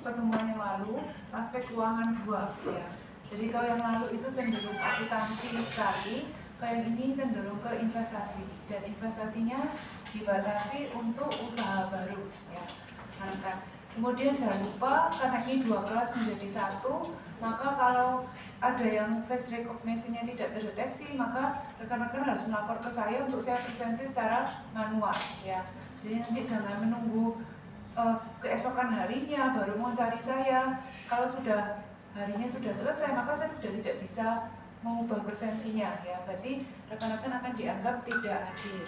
pertemuan yang lalu, aspek keuangan 2 ya. Jadi kalau yang lalu itu cenderung akuntansi sekali, kalau yang ini cenderung ke investasi, dan investasinya dibatasi untuk usaha baru ya. Nah, kemudian jangan lupa karena ini 2 kelas menjadi 1, maka kalau ada yang face recognition-nya tidak terdeteksi, maka rekan-rekan harus melapor ke saya untuk saya presensi secara manual ya. Jadi nanti jangan menunggu keesokan harinya baru mau cari saya. Kalau sudah harinya sudah selesai, maka saya sudah tidak bisa mengubah presensinya ya. Berarti rekan-rekan akan dianggap tidak hadir.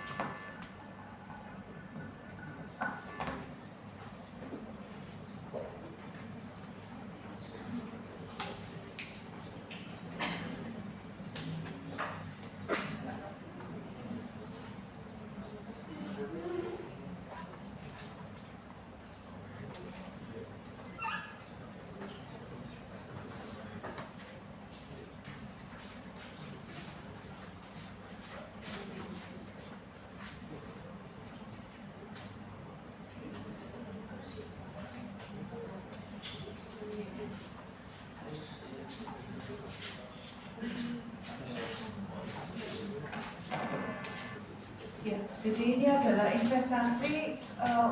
Ya, jadi ini adalah investasi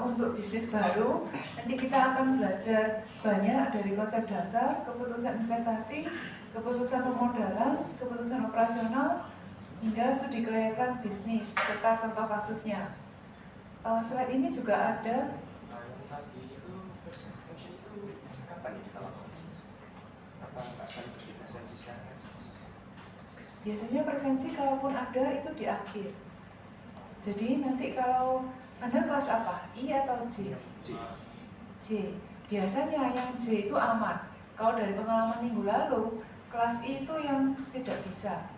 untuk bisnis baru. Nanti kita akan belajar banyak dari konsep dasar, keputusan investasi, keputusan pemodalan, keputusan operasional, hingga studi kelayakan bisnis, serta contoh kasusnya. Slide ini juga ada. Tadi itu first impression itu kapan ya kita lakukan? Apa nggak sekaligus di presensi sekarang? Biasanya presensi kalaupun ada itu di akhir. Jadi nanti kalau Anda kelas apa? I atau J? J. Biasanya yang J itu aman. Kalau dari pengalaman minggu lalu, kelas I itu yang tidak bisa.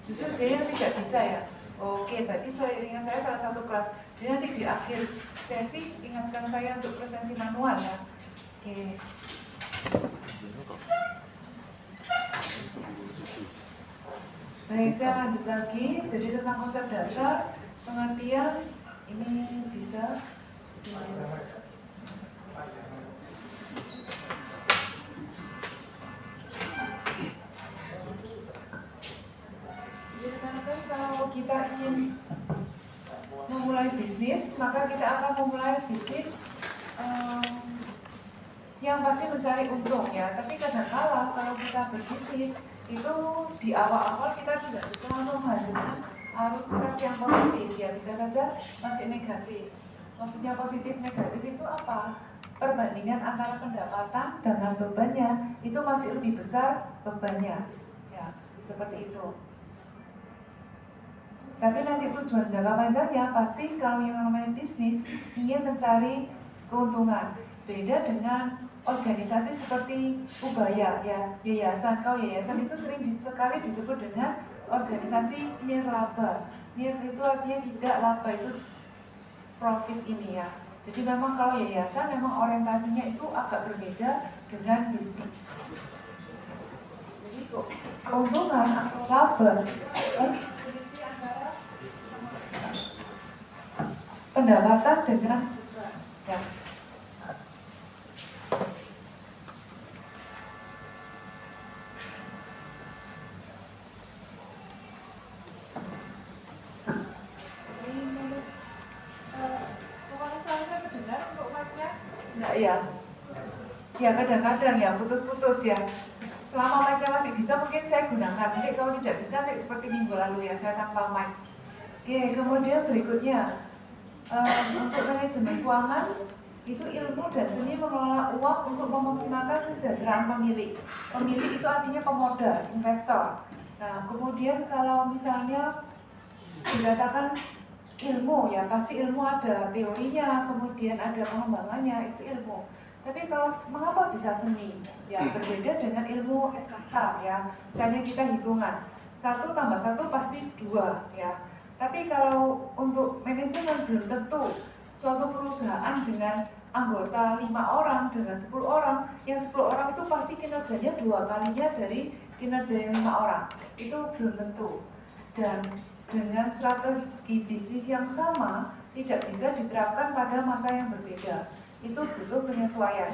Justru J yang tidak bisa ya? Oke, berarti saya ingat saya salah satu kelas. Jadi nanti di akhir sesi ingatkan saya untuk presensi manual ya. Oke. Baik, saya lanjut lagi. Jadi tentang konsep dasar, pengertian ini bisa jadi rekan-rekan, kalau kita ingin memulai bisnis, maka kita akan memulai bisnis yang pasti mencari untung ya. Tapi kadang-kala kalau kita berbisnis itu di awal-awal kita tidak bisa langsung menghasilkan arus kas yang positif ya, bisa saja masih negatif. Maksudnya positif negatif itu apa? Perbandingan antara pendapatan dengan bebannya itu masih lebih besar bebannya ya, seperti itu. Tapi nanti tujuan jangka panjangnya pasti kalau yang namanya bisnis ingin mencari keuntungan. Beda dengan organisasi seperti Ubaya ya, yayasan. Kalau yayasan itu sering sekali disebut dengan organisasi nirlaba. Nir itu artinya tidak, laba itu profit ini ya. Jadi memang kalau yayasan memang orientasinya itu agak berbeda dengan bisnis. Jadi keuntungan atau laba selisih antara pendapatan dengan ya. Ya kadang-kadang ya putus-putus ya. Selama mic-nya masih bisa mungkin saya gunakan. Nanti kalau tidak bisa kayak seperti minggu lalu ya, saya tanpa mic. Oke, kemudian berikutnya untuk manajemen keuangan itu ilmu dan seni mengelola uang untuk memaksimalkan kesejahteraan pemilik. Pemilik itu artinya pemodal, investor. Nah, kemudian kalau misalnya dikatakan ilmu ya, pasti ilmu ada teorinya, kemudian ada pengembangannya, itu ilmu. Tapi kalau mengapa bisa seni? Ya berbeda dengan ilmu eksakta ya. Misalnya kita hitungan 1 tambah 1 pasti 2 ya. Tapi kalau untuk manajemen belum tentu. Suatu perusahaan dengan anggota 5 orang dengan 10 orang, yang 10 orang itu pasti kinerjanya 2 kalinya dari kinerja yang 5 orang. Itu belum tentu. Dan dengan strategi bisnis yang sama tidak bisa diterapkan pada masa yang berbeda. itu butuh penyesuaian.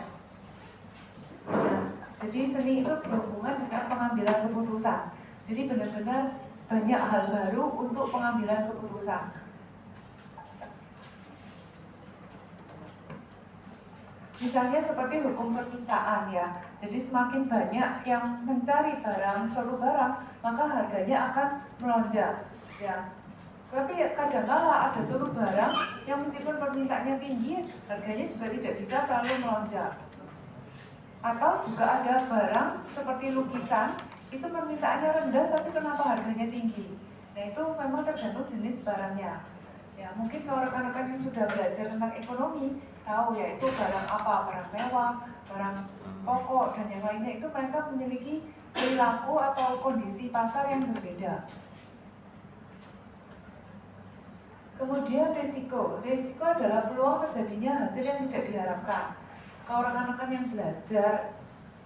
Nah, jadi seni itu berhubungan dengan pengambilan keputusan. Jadi benar-benar banyak hal baru untuk pengambilan keputusan. Misalnya seperti hukum permintaan ya. Jadi semakin banyak yang mencari suatu barang, maka harganya akan melonjak. Ya. Tapi kadang-kala ada suatu barang yang meskipun permintaannya tinggi, harganya juga tidak bisa terlalu melonjak. Atau juga ada barang seperti lukisan, itu permintaannya rendah tapi kenapa harganya tinggi. Nah itu memang tergantung jenis barangnya. Ya mungkin kalau rekan-rekan yang sudah belajar tentang ekonomi tahu ya itu barang apa, barang mewah, barang pokok dan yang lainnya itu mereka memiliki perilaku atau kondisi pasar yang berbeda. Kemudian risiko adalah peluang terjadinya hasil yang tidak diharapkan. Kalau rekan-rekan yang belajar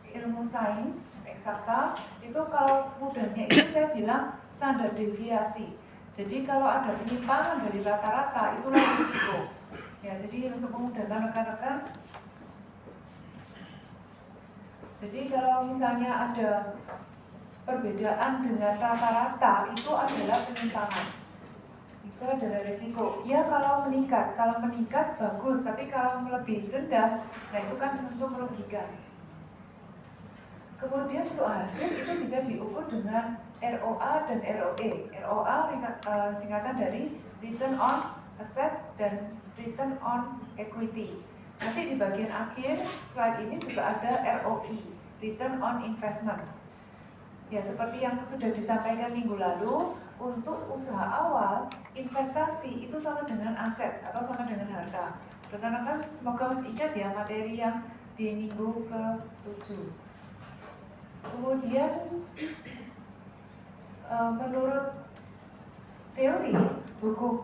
ilmu sains, eksakta, itu kalau mudahnya itu saya bilang standar deviasi. Jadi kalau ada penyimpangan dari rata-rata, itulah risiko. Ya, jadi untuk memudahkan rekan-rekan, jadi kalau misalnya ada perbedaan dengan rata-rata, itu adalah penyimpangan. Itu adalah risiko. Ya kalau meningkat bagus, tapi kalau lebih rendah, nah itu kan tentu merugikan. Kemudian untuk hasil itu bisa diukur dengan ROA dan ROE. ROA singkatan dari Return on Asset dan Return on Equity. Nanti di bagian akhir slide ini juga ada ROI, Return on Investment. Ya seperti yang sudah disampaikan minggu lalu, untuk usaha awal, investasi itu sama dengan aset atau sama dengan harta. Rekan-rekan semoga masih ingat ya materi yang di minggu ke-7. Kemudian menurut teori,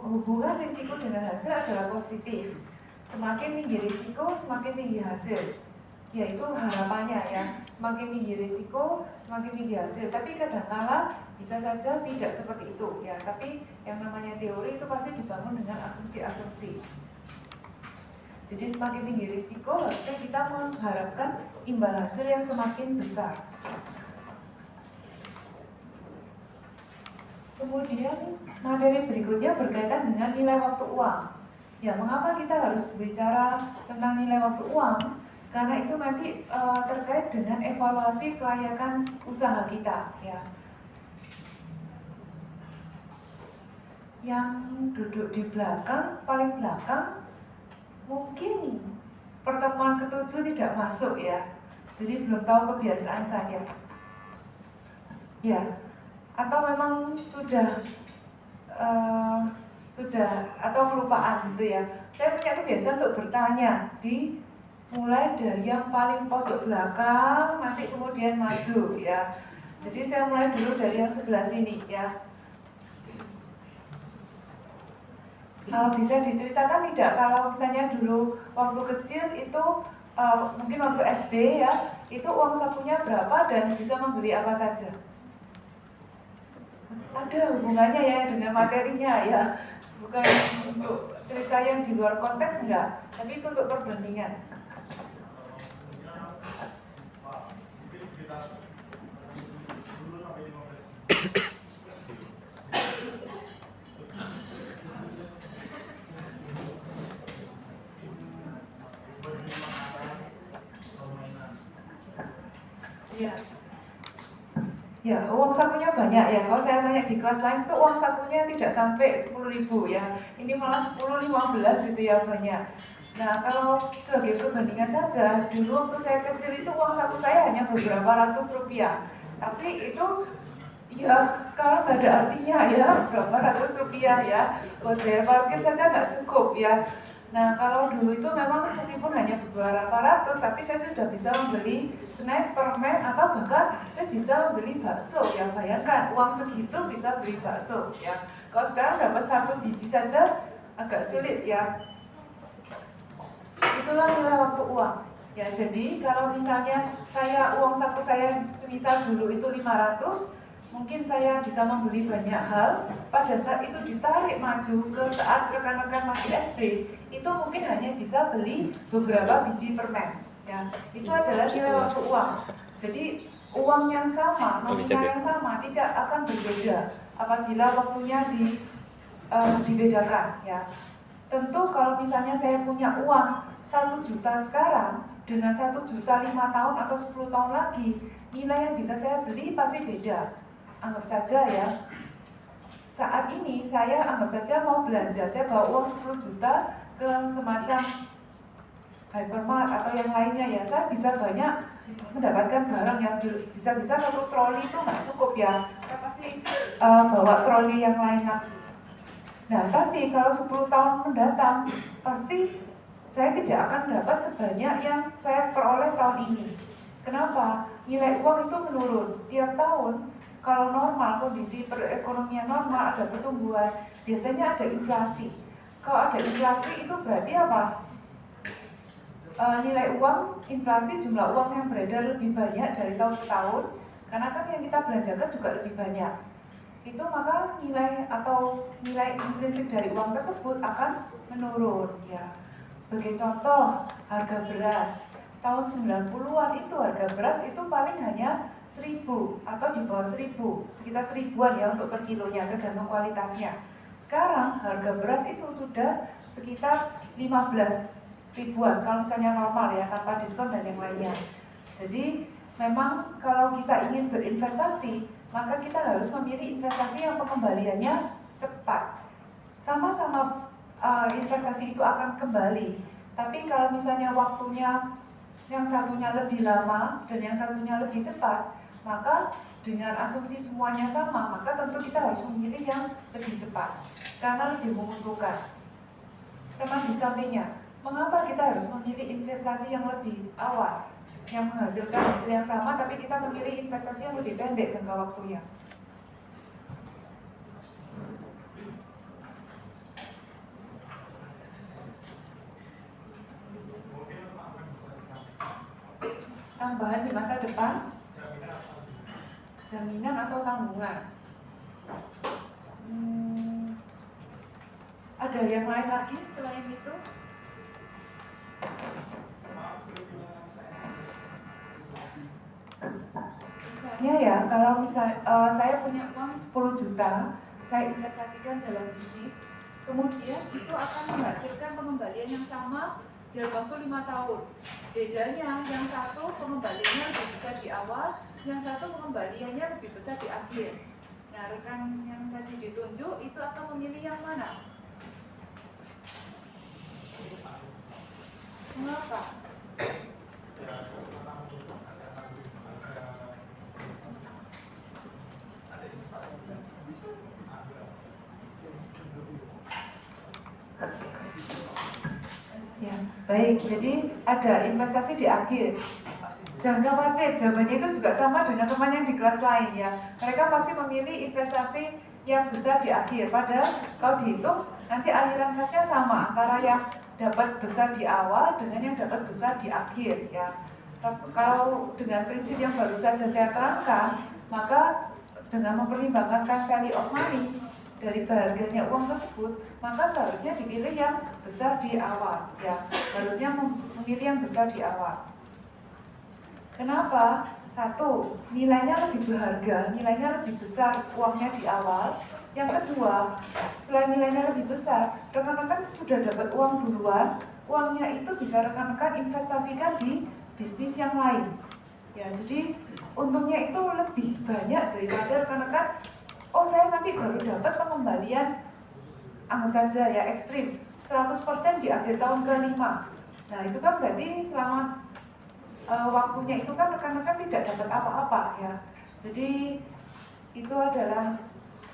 hubungan risiko dengan hasil adalah positif. Semakin tinggi risiko, semakin tinggi hasil. Yaitu harapannya ya, semakin tinggi risiko, semakin tinggi hasil. Tapi kadang-kala bisa saja tidak seperti itu ya. Tapi yang namanya teori itu pasti dibangun dengan asumsi-asumsi. Jadi semakin tinggi risiko, harusnya kita mengharapkan imbal hasil yang semakin besar. Kemudian materi berikutnya berkaitan dengan nilai waktu uang. Ya, mengapa kita harus berbicara tentang nilai waktu uang? Karena itu nanti terkait dengan evaluasi kelayakan usaha kita. Ya. Yang duduk di belakang, paling belakang, mungkin pertemuan ke-7 tidak masuk ya. Jadi belum tahu kebiasaan saya. Ya, atau memang sudah atau kelupaan gitu ya. Saya punya kebiasaan untuk bertanya mulai dari yang paling pojok belakang, nanti kemudian maju ya. Jadi saya mulai dulu dari yang sebelah sini ya. Bisa diceritakan tidak kalau misalnya dulu waktu kecil itu mungkin waktu SD ya, itu uang sakunya berapa dan bisa membeli apa saja? Ada hubungannya ya dengan materinya ya, bukan untuk cerita yang di luar konteks enggak, tapi itu untuk perbandingan. Ya, uang sakunya banyak ya. Kalau saya tanya di kelas lain tuh uang sakunya tidak sampai 10.000 ya. Ini malah 10-15 gitu ya banyak. Nah, kalau sebagai perbandingan saja, dulu waktu saya kecil itu uang saku saya hanya beberapa ratus rupiah. Tapi itu ya sekarang gak ada artinya ya, berapa ratus rupiah ya. Buat bayar parkir saja nggak cukup ya. Nah, kalau dulu itu memang meskipun hanya beberapa ratus, tapi saya sudah bisa membeli snack, permen, atau bahkan saya bisa membeli bakso ya. Bayangkan, uang segitu bisa beli bakso ya. Kalau sekarang dapat 1 biji saja agak sulit ya. Itulah nilai waktu uang. Ya, jadi kalau misalnya uang saku saya semisal dulu itu 500, mungkin saya bisa membeli banyak hal, pada saat itu ditarik maju ke saat rekan-rekan masih SD, itu mungkin hanya bisa beli beberapa biji permen. Ya, itu adalah nilai waktu uang. Jadi uang yang sama, nominal yang sama tidak akan berbeda apabila waktunya dibedakan. Ya, tentu kalau misalnya saya punya uang 1 juta sekarang dengan 1 juta 5 tahun atau 10 tahun lagi, nilai yang bisa saya beli pasti beda. Anggap saja ya, saat ini saya anggap saja mau belanja, saya bawa uang 10 juta ke semacam hypermart atau yang lainnya ya, saya bisa banyak mendapatkan barang yang bisa-bisa 1 troli itu nggak cukup ya, saya pasti bawa troli yang lain lagi. Nah, tapi kalau 10 tahun mendatang, pasti saya tidak akan dapat sebanyak yang saya peroleh tahun ini. Kenapa? Nilai uang itu menurun tiap tahun. Kalau normal, kondisi perekonomian normal, ada pertumbuhan, biasanya ada inflasi. Kalau ada inflasi itu berarti apa? Nilai uang, inflasi, jumlah uang yang beredar lebih banyak dari tahun ke tahun, karena kan yang kita belanjakan juga lebih banyak. Itu maka nilai atau nilai intrinsik dari uang tersebut akan menurun ya. Sebagai contoh, harga beras tahun 90-an itu harga beras itu paling hanya 1.000 atau di bawah 1.000, sekitar 1.000-an ya untuk per kilonya, tergantung kualitasnya. Sekarang harga beras itu sudah sekitar 15 ribuan kalau misalnya normal ya, tanpa diskon dan yang lainnya. Jadi memang kalau kita ingin berinvestasi, maka kita harus memilih investasi yang pengembaliannya cepat. Sama-sama investasi itu akan kembali, tapi kalau misalnya waktunya yang satunya lebih lama dan yang satunya lebih cepat, maka dengan asumsi semuanya sama, maka tentu kita harus memilih yang lebih cepat karena lebih menguntungkan. Teman di sampingnya, mengapa kita harus memilih investasi yang lebih awal, yang menghasilkan hasil yang sama, tapi kita memilih investasi yang lebih pendek jangka waktunya? Tambahan di masa depan, jaminan atau tanggungan. Ada yang lain lagi selain itu? Misalnya ya, kalau saya punya uang 10 juta, saya investasikan dalam bisnis, kemudian itu akan menghasilkan pengembalian yang sama dalam waktu 5 tahun. Bedanya, yang satu pengembaliannya lebih besar di awal, yang satu pengembaliannya lebih besar di akhir. Nah, rekan yang tadi ditunjuk itu akan memilih yang mana? Mengapa? Ya, baik. Jadi ada investasi di akhir. Jangan khawatir, jawabannya itu juga sama dengan teman yang di kelas lain ya. Mereka pasti memilih investasi yang besar di akhir. Padahal kalau dihitung nanti aliran kasnya sama antara yang dapat besar di awal dengan yang dapat besar di akhir ya. Kalau dengan prinsip yang baru saja saya terangkan, maka dengan mempertimbangkan value of money dari berharganya uang tersebut, maka seharusnya dipilih yang besar di awal ya. Harusnya memilih yang besar di awal. Kenapa? Satu, nilainya lebih berharga, nilainya lebih besar uangnya di awal. Yang kedua, selain nilainya lebih besar, rekan-rekan sudah dapat uang duluan, uangnya itu bisa rekan-rekan investasikan di bisnis yang lain. Ya, jadi untungnya itu lebih banyak daripada rekan-rekan, oh saya nanti baru dapat pengembalian, anggap saja ya ekstrim, 100% di akhir tahun ke-5. Nah itu kan berarti selama waktunya itu kan rekan-rekan tidak dapat apa-apa ya. Jadi itu adalah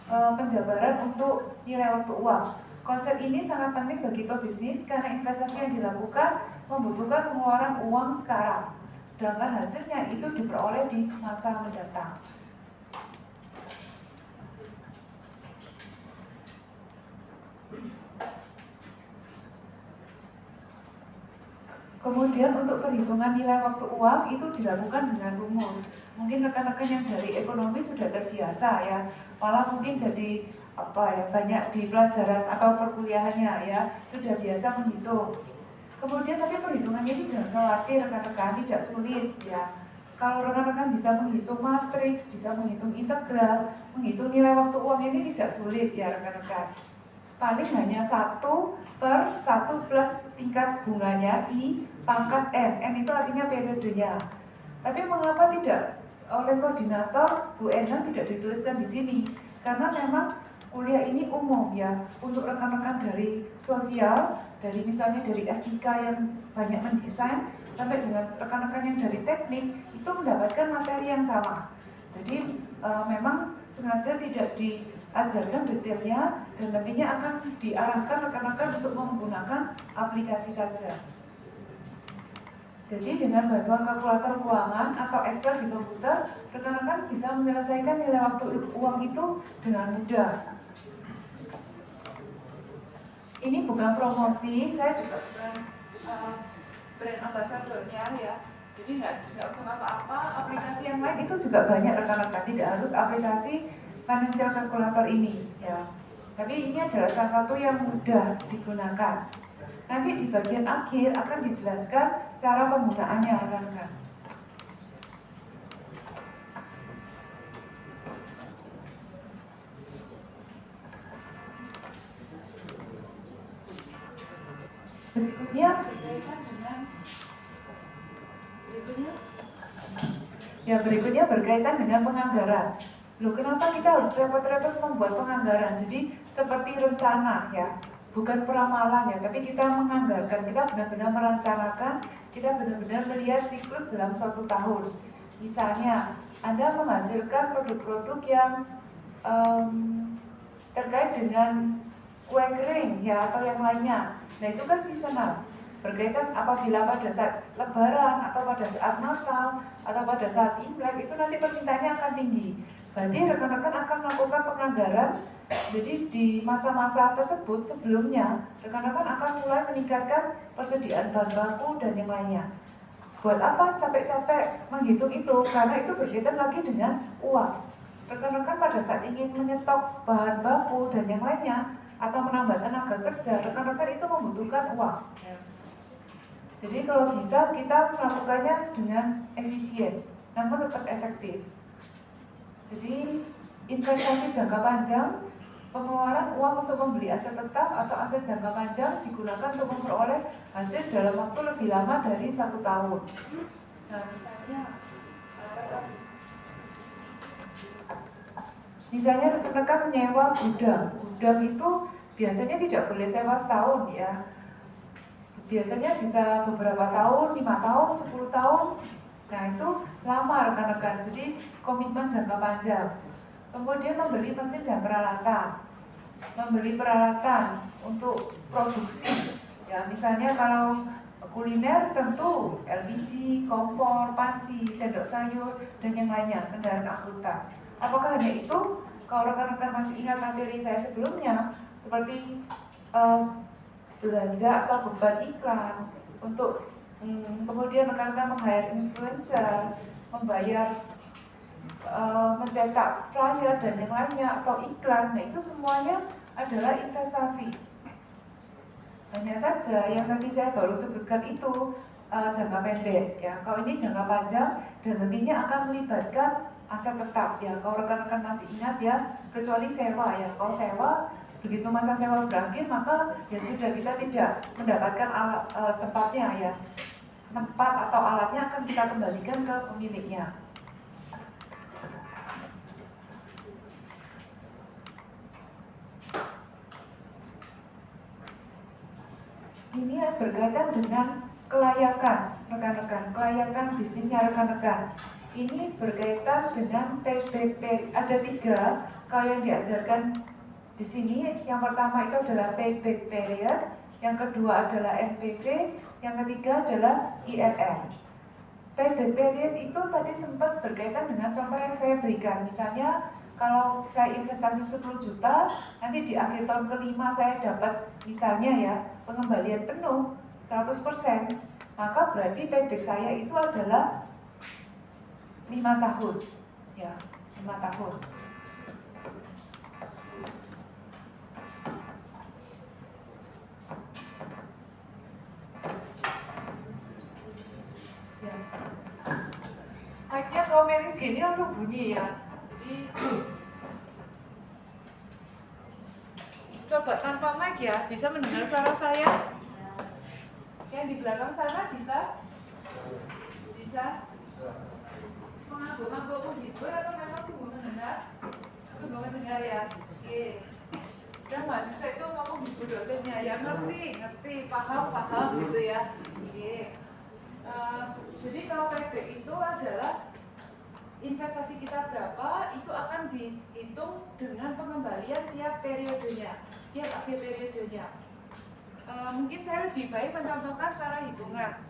penjabaran untuk nilai waktu uang. Konsep ini sangat penting bagi pebisnis karena investasi yang dilakukan membutuhkan pengeluaran uang sekarang, sedangkan hasilnya itu diperoleh di masa mendatang. Kemudian untuk perhitungan nilai waktu uang itu dilakukan dengan rumus. Mungkin rekan-rekan yang dari ekonomi sudah terbiasa ya, malah mungkin jadi banyak di pelajaran atau perkuliahannya ya, sudah biasa menghitung. Kemudian tapi perhitungannya ini jangan khawatir rekan-rekan, tidak sulit ya. Kalau rekan-rekan bisa menghitung matriks, bisa menghitung integral, menghitung nilai waktu uang ini tidak sulit ya rekan-rekan. Paling hanya 1/1 plus tingkat bunganya I pangkat N itu artinya periodenya. Tapi mengapa tidak oleh koordinator Bu Endang tidak dituliskan di sini? Karena memang kuliah ini umum ya, untuk rekan-rekan dari sosial, dari misalnya dari FIK yang banyak mendesain, sampai dengan rekan-rekan yang dari teknik, itu mendapatkan materi yang sama. Jadi memang sengaja tidak diajarkan detailnya, dan nantinya akan diarahkan rekan-rekan untuk menggunakan aplikasi saja. Jadi dengan bantuan kalkulator keuangan atau Excel di komputer, rekan-rekan bisa menyelesaikan nilai waktu uang itu dengan mudah. Ini bukan promosi, saya juga bukan brand ambassador-nya ya. Jadi nggak untuk apa-apa. Aplikasi yang lain itu juga banyak rekan-rekan, tidak harus aplikasi financial calculator ini ya. Tapi ini adalah salah satu yang mudah digunakan. Nanti di bagian akhir akan dijelaskan cara penggunaannya rekan-rekan. Berikutnya berkaitan dengan penganggaran. Loh, kenapa kita harus repot-repot membuat penganggaran? Jadi seperti rencana ya, bukan peramalan ya, tapi kita menganggarkan, kita benar-benar merencanakan, kita benar-benar melihat siklus dalam suatu tahun. Misalnya, Anda menghasilkan produk-produk yang terkait dengan kue kering ya atau yang lainnya. Nah itu kan seasonal, berkaitan apabila pada saat lebaran atau pada saat Natal atau pada saat Imlek itu nanti permintaannya akan tinggi. Berarti rekan-rekan akan melakukan penganggaran. Jadi di masa-masa tersebut sebelumnya rekan-rekan akan mulai meningkatkan persediaan bahan baku dan yang lainnya. Buat apa capek-capek menghitung itu? Karena itu berkaitan lagi dengan uang. Rekan-rekan pada saat ingin menyetok bahan baku dan yang lainnya atau menambah tenaga kerja, rekan-rekan itu membutuhkan uang. Jadi kalau bisa kita melakukannya dengan efisien, namun tetap efektif. Jadi investasi jangka panjang, pengeluaran uang untuk membeli aset tetap atau aset jangka panjang digunakan untuk memperoleh hasil dalam waktu lebih lama dari 1 tahun. Nah misalnya rekan-rekan menyewa gudang. Gudang itu biasanya tidak boleh sewa setahun ya. Biasanya bisa beberapa tahun, 5 tahun, 10 tahun. Nah itu lama rekan-rekan, jadi komitmen jangka panjang. Kemudian membeli mesin dan peralatan. Membeli peralatan untuk produksi. Ya misalnya kalau kuliner tentu LPG, kompor, panci, sendok sayur, dan yang lainnya, kendaraan angkutan. Apakah hanya itu? Kalau rekan-rekan masih ingat materi saya sebelumnya, seperti belanja atau beban iklan untuk kemudian rekan-rekan meng-hire influencer, membayar mencetak flyer dan yang lainnya atau iklan. Nah itu semuanya adalah investasi. Hanya saja yang tadi saya baru sebutkan itu jangka pendek ya. Kalau ini jangka panjang dan nantinya akan melibatkan aset tetap ya. Kalau rekan-rekan masih ingat ya, kecuali sewa ya. Kalau sewa begitu masa sewa berakhir maka ya sudah, kita tidak mendapatkan alat tempatnya ya. Tempat atau alatnya akan kita kembalikan ke pemiliknya. Ini berkaitan dengan kelayakan rekan-rekan, kelayakan bisnisnya rekan-rekan. Ini berkaitan dengan payback. Ada 3 kalau yang diajarkan di sini. Yang pertama itu adalah payback period, yang kedua adalah NPV, yang ketiga adalah IRR. Payback period itu tadi sempat berkaitan dengan contoh yang saya berikan. Misalnya kalau saya investasi 10 juta, nanti di akhir tahun ke-5 saya dapat misalnya ya pengembalian penuh 100%, maka berarti payback saya itu adalah 5 tahun. Ya, 5 tahun. Ya. Mic-nya kalau mirip gini langsung bunyi ya. Jadi coba tanpa mic ya, bisa mendengar suara saya? Yang di belakang sana bisa? Bisa? Mengangguk-angguk menghibur atau memang sungguh mendengar? Sungguh mendengar ya? Oke. Dan mahasiswa itu mau menghibur dosennya ya, ngerti, paham gitu ya. Oke. Jadi kalau payback itu adalah investasi kita berapa, itu akan dihitung dengan pengembalian tiap periodenya, tiap akhir periodenya. Mungkin saya lebih baik mencontohkan secara hitungan.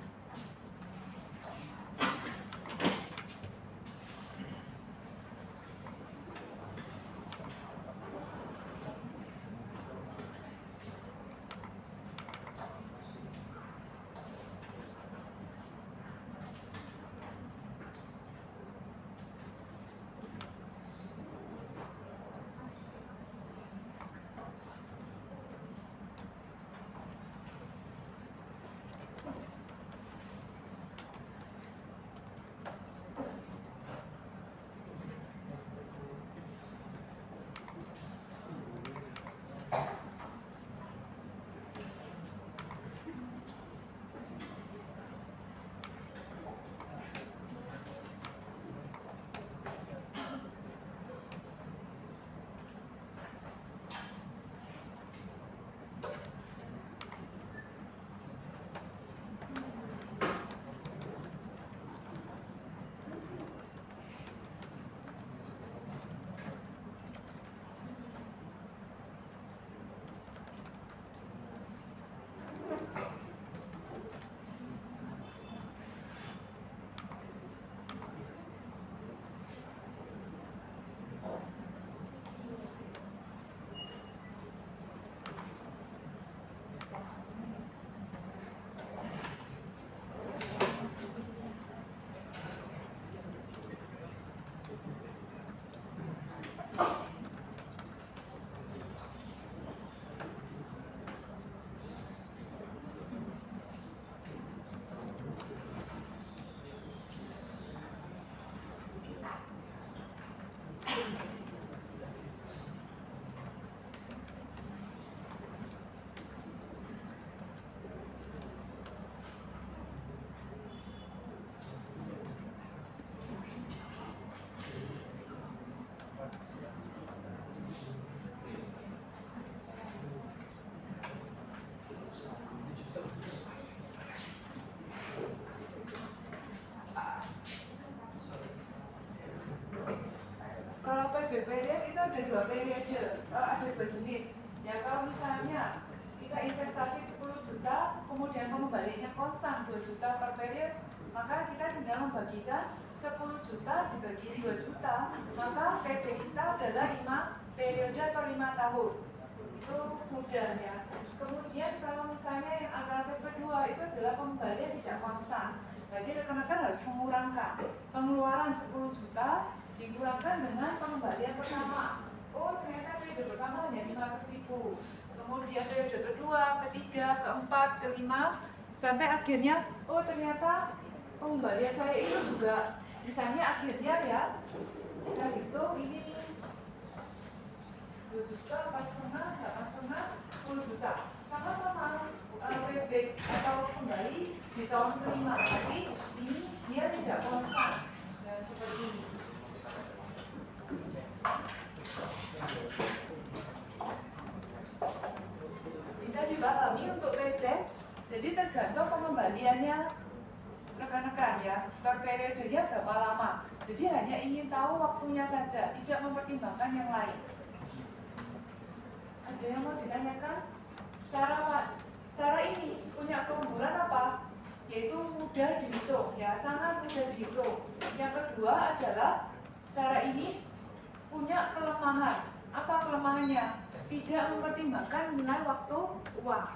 Kalau periode itu ada 2 periode, ada 2 jenis. Ya kalau misalnya kita investasi 10 juta, kemudian pengembaliannya konstan 2 juta per periode, maka kita tinggal membagikan 10 juta dibagi 2 juta, maka payback kita adalah 5 periode atau 5 tahun. Itu mudah ya. Kemudian kalau misalnya yang alternatif kedua itu adalah pengembalian tidak konstan. Jadi rekan-rekan harus mengurangkan pengeluaran 10 juta dikurangkan dengan pengembalian pertama. Oh ternyata periode pertama hanya 500.000. Kemudian periode kedua, ketiga, keempat, kelima, sampai akhirnya oh ternyata pengembalian saya itu juga misalnya akhirnya ya kita hitung ini 2 juta, 4,5, 8,5, 10 juta. Sama-sama payback atau kembali di tahun kelima. Tapi ini dia tidak konstan. Dan seperti ini. Bisa dipahami untuk payback. Jadi tergantung pengembaliannya rekan-rekan ya. Per periodenya berapa lama. Jadi hanya ingin tahu waktunya saja, tidak mempertimbangkan yang lain. Ada yang mau ditanyakan? Cara ini punya keunggulan apa? Yaitu mudah dihitung, ya sangat mudah dihitung. Yang kedua adalah cara ini punya kelemahan. Apa kelemahannya? Tidak mempertimbangkan nilai waktu uang.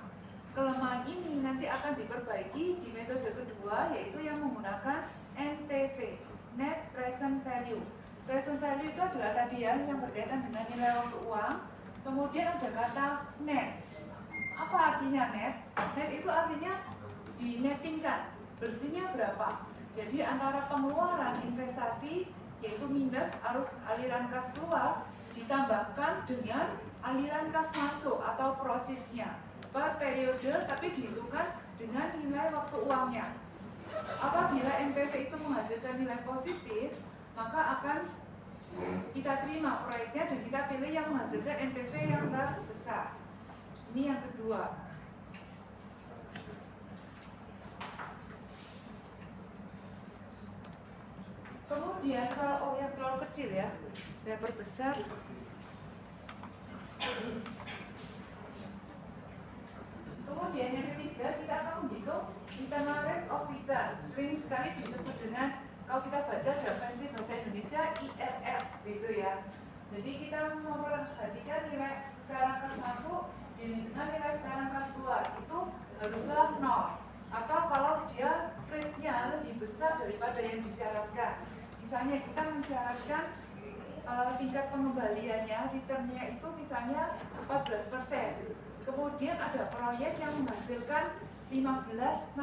kelemahan ini nanti akan diperbaiki di metode kedua, yaitu yang menggunakan NPV, Net Present Value. Present Value itu adalah tadi yang berkaitan dengan nilai waktu uang. Kemudian ada kata net. Apa artinya net? Net itu artinya dinettingkan, bersihnya berapa. Jadi antara pengeluaran investasi, yaitu minus arus aliran kas keluar, ditambahkan dengan aliran kas masuk atau profitnya per periode, tapi dihitungkan dengan nilai waktu uangnya. Apabila NPV itu menghasilkan nilai positif, maka akan kita terima proyeknya dan kita pilih yang menghasilkan NPV yang terbesar. Ini yang kedua. Kemudian kalau yang terlalu kecil ya, saya perbesar. Kemudian yang ketiga, kita akan menghitung internal rate of return. Sering sekali disebut dengan, kalau kita baca dalam versi bahasa Indonesia, IRR gitu ya. Jadi kita memperhatikan nilai sekarang kas masuk dengan nilai sekarang kas keluar itu haruslah 0. Atau kalau dia rate-nya lebih besar daripada yang disyaratkan. Misalnya kita mensyaratkan tingkat pengembaliannya, return-nya itu misalnya 14%. Kemudian ada proyek yang menghasilkan 15-16%.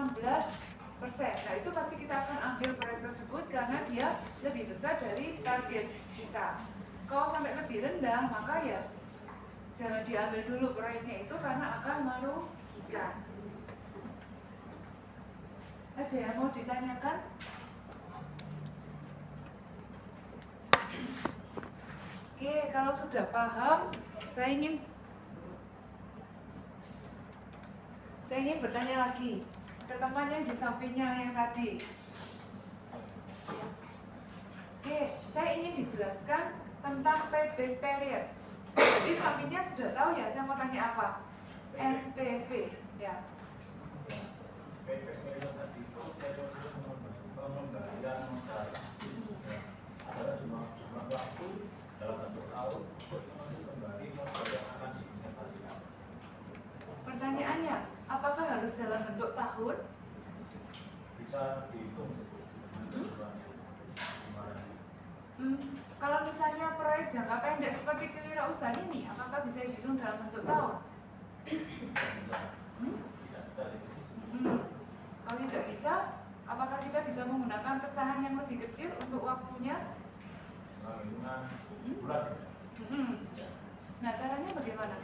Nah itu pasti kita akan ambil proyek tersebut karena dia lebih besar dari target kita. Kalau sampai lebih rendah, maka ya jangan diambil dulu proyeknya itu karena akan merugikan. Ada yang mau ditanyakan? Oke, kalau sudah paham, saya ingin bertanya lagi ke teman yang di sampingnya yang tadi. Oke, saya ingin dijelaskan tentang payback period. Jadi sampingnya sudah tahu ya, saya mau tanya apa? NPV ya. Payback period tadi itu pengembalian modal. Adalah jumlah waktu dalam bentuk tahun untuk kembali modal yang akan diinvestasikan. Pertanyaannya, apakah harus dalam bentuk tahun? Bisa dihitung Kalau misalnya proyek jangka pendek seperti kewirausahaan ini, apakah bisa dihitung dalam bentuk tahun? Tidak bisa Kalau tidak bisa, apakah kita bisa menggunakan pecahan yang lebih kecil untuk waktunya? hitungan bulan. Nah, caranya bagaimana?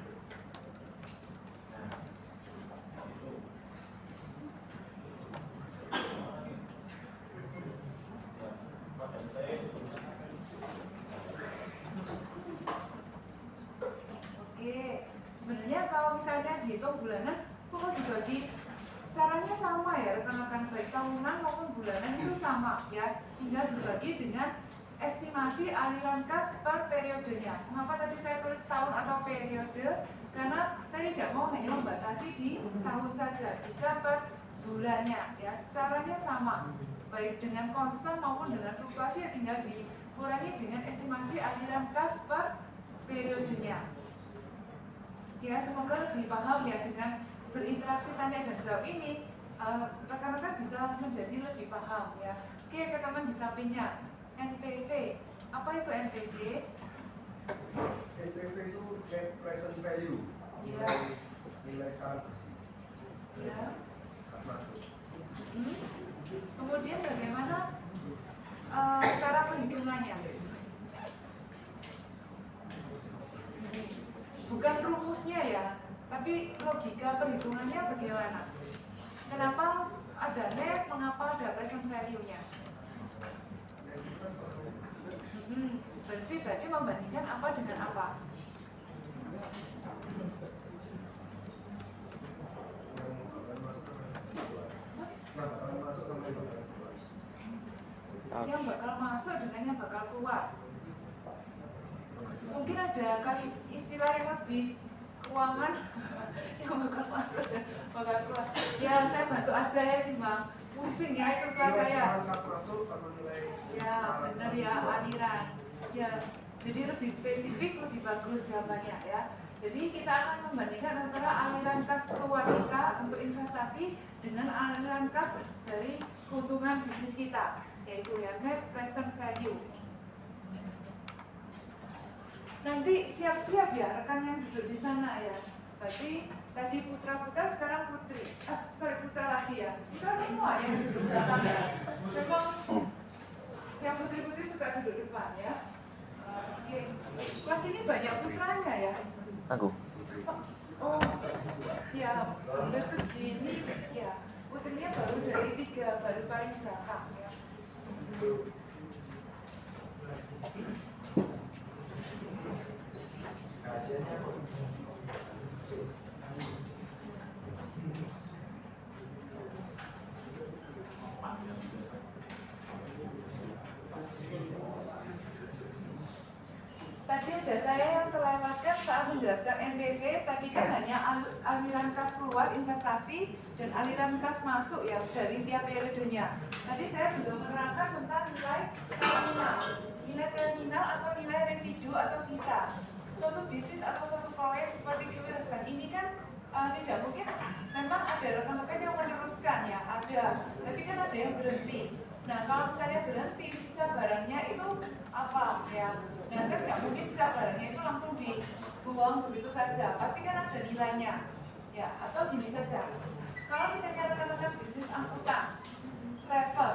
Sebenarnya kalau misalnya dihitung bulanan, itu kan dibagi caranya sama ya rekan-rekan, baik tahunan maupun bulanan itu sama ya, tinggal dibagi dengan estimasi aliran kas per periodenya. Mengapa tadi saya tulis tahun atau periode? Karena saya tidak mau hanya membatasi di tahun saja, bisa per bulannya ya. Caranya sama, baik dengan konstan maupun dengan fluktuasi ya, tinggal dikurangi dengan estimasi aliran kas per periodenya. Ya, semoga lebih paham ya dengan berinteraksi tanya dan jawab ini, rekan-rekan bisa menjadi lebih paham ya. Oke, ke teman di sampingnya, NPV. Apa itu NPV? NPV itu net present value. Ya. Nilai sekarang bersih. Ya. Kas masuk. Kemudian bagaimana cara perhitungannya? Bukan rumusnya ya, tapi logika perhitungannya bagaimana? Kenapa ada net, mengapa ada present value-nya? Bersih berarti membandingkan apa dengan apa? Yang bakal masuk dengan yang bakal keluar. Mungkin ada kali istilah yang lebih keuangan yang bakal masuk dan bakal keluar. Ya, saya bantu aja ya nih Bang. Pusing ya itu kelas saya. Ya, benar ya, aliran. Ya, jadi lebih spesifik, lebih bagus jawabannya ya. Jadi kita akan membandingkan antara aliran kas keluar kita untuk investasi dengan aliran kas dari keuntungan bisnis kita, yaitu ya net present value. Nanti siap-siap ya rekan yang duduk di sana ya. Berarti tadi putra-putra, sekarang putri. Putra lagi ya. Putra semua yang duduk belakang ya. Memang yang putri-putri suka duduk depan ya. Oke. Kelas ini banyak putranya ya. Aku. Oh, ya, udah segini, ya. Putrinya baru dari 3 baris paling belakang ya. Tadi ada saya yang terlewatkan saat menjelaskan NPV. Tadi kan hanya aliran kas keluar investasi dan aliran kas masuk ya dari tiap periodenya. Tadi saya belum menerangkan tentang nilai terminal atau nilai residu atau sisa. Suatu bisnis atau suatu proyek seperti kewilayahan ini kan tidak mungkin. Memang ada rekan-rekan yang meneruskan ya, ada. Tapi kan ada yang berhenti. Nah kalau misalnya berhenti, sisa barangnya itu apa ya? Nah kan nggak mungkin sisa barangnya itu langsung dibuang begitu saja. Pasti kan ada nilainya, ya. Atau gini saja. Kalau misalnya rekan-rekan bisnis angkutan, travel,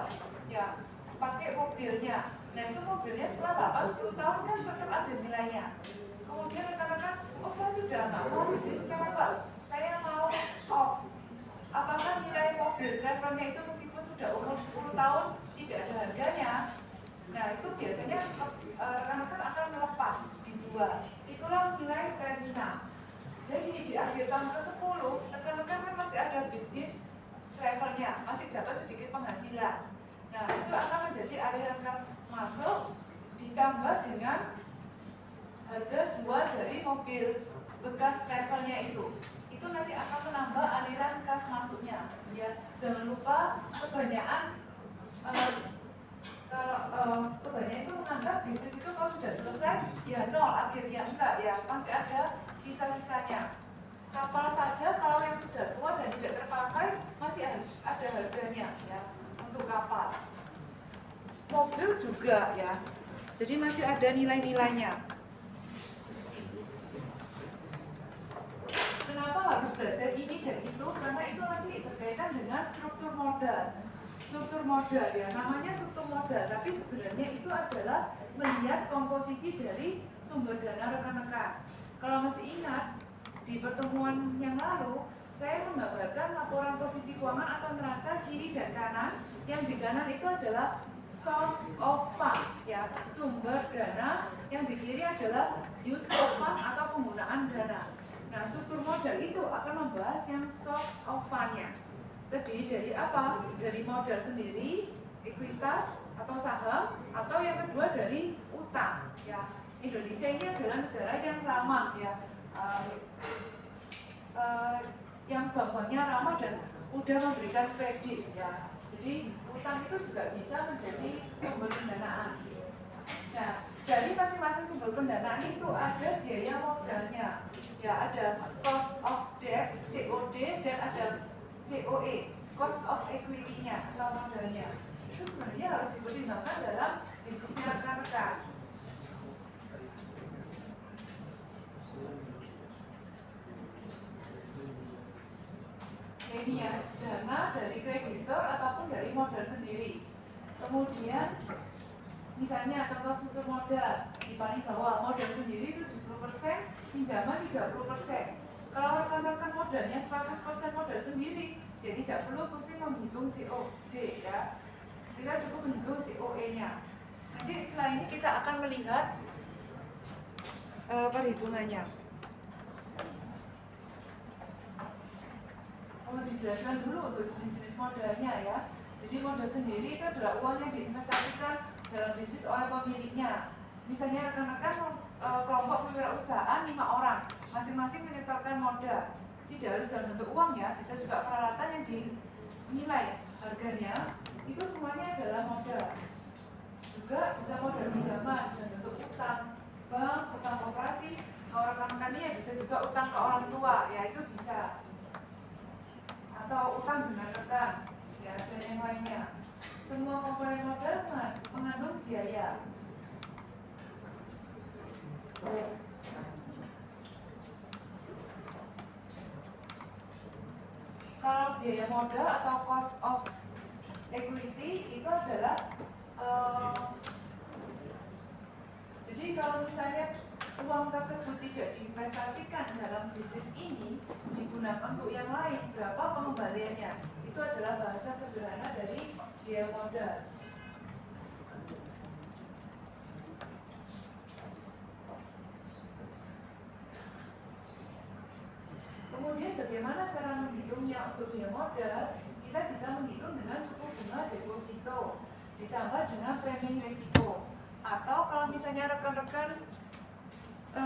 ya, pakai mobilnya. Nah itu mobilnya setelah 8-10 tahun kan tetap ada nilainya. Kemudian rekan-rekan, oh saya sudah nggak mau bisnis travel, saya mau off. Apakah nilai mobil travelnya itu meskipun sudah umur 10 tahun tidak ada harganya? Nah itu biasanya rekan-rekan akan melepas, dijual. Itulah nilai terminal. Jadi di akhir tahun ke-10, rekan-rekan kan masih ada bisnis travelnya, masih dapat sedikit penghasilan. Nah itu akan menjadi aliran kas masuk ditambah dengan harga jual dari mobil bekas travelnya itu nanti akan menambah aliran kas masuknya. Ya, jangan lupa kebanyakan kebanyakan itu menganggap bisnis itu kalau sudah selesai ya nol, akhirnya enggak ya, masih ada sisa-sisanya. Kapal saja kalau yang sudah tua dan tidak terpakai masih ada harganya ya untuk kapal. Mobil juga ya, jadi masih ada nilai-nilainya. Kenapa harus belajar ini dan itu? Karena itu nanti berkaitan dengan struktur modal. Struktur modal ya, namanya struktur modal, tapi sebenarnya itu adalah melihat komposisi dari sumber dana rekan-rekan. Kalau masih ingat, di pertemuan yang lalu, saya menggambarkan laporan posisi keuangan atau neraca kiri dan kanan. Yang di kanan itu adalah source of fund, ya, sumber dana. Yang di kiri adalah use of fund atau penggunaan dana. Nah, struktur modal itu akan membahas yang source of fund-nya. Terdiri dari apa? Dari modal sendiri, ekuitas atau saham, atau yang kedua dari utang. Ya, Indonesia ini adalah negara yang ramah, ya, yang bank-banknya ramah dan mudah memberikan kredit. Ya, jadi utang itu juga bisa menjadi sumber pendanaan. Nah, dari masing-masing sumber pendanaan itu ada biaya modalnya. Ya, ada cost of debt, COD, dan ada COE, cost of equity-nya atau modalnya. Itu sebenarnya harus dipertimbangkan dalam bisnisnya rekan-rekan. Ini ya, dana dari kreditor ataupun dari modal sendiri. Kemudian misalnya contoh struktur modal di paling bawah, modal sendiri 70%, pinjaman 30%. Kalau rekan-rekan modalnya 100% modal sendiri, ya tidak perlu pusing menghitung COD ya. Kita cukup menghitung COE-nya. Nanti setelah ini kita akan melihat perhitungannya. Dijelaskan dulu untuk jenis-jenis modalnya ya. Jadi modal sendiri itu adalah uang yang diinvestasikan dalam bisnis oleh pemiliknya. Misalnya rekan-rekan kelompok kewirausahaan 5 orang, masing-masing menyetorkan modal. Tidak harus dalam bentuk uang ya, bisa juga peralatan yang dinilai harganya. Itu semuanya adalah modal. Juga bisa modal pinjaman dalam bentuk utang bank, utang koperasi, Kalau rekan-rekan ini ya bisa juga utang ke orang tua, ya itu bisa. Atau utang dengan rekan, ya dan yang lainnya. Semua komponen modal mengandung biaya. Kalau biaya modal atau cost of equity itu adalah jadi kalau misalnya uang tersebut tidak diinvestasikan dalam bisnis ini, digunakan untuk yang lain, berapa pengembaliannya? Itu adalah bahasa sederhana dari biaya modal. Kemudian bagaimana cara menghitungnya untuk biaya modal? Kita bisa menghitung dengan suku bunga deposito ditambah dengan premi risiko. Atau kalau misalnya rekan-rekan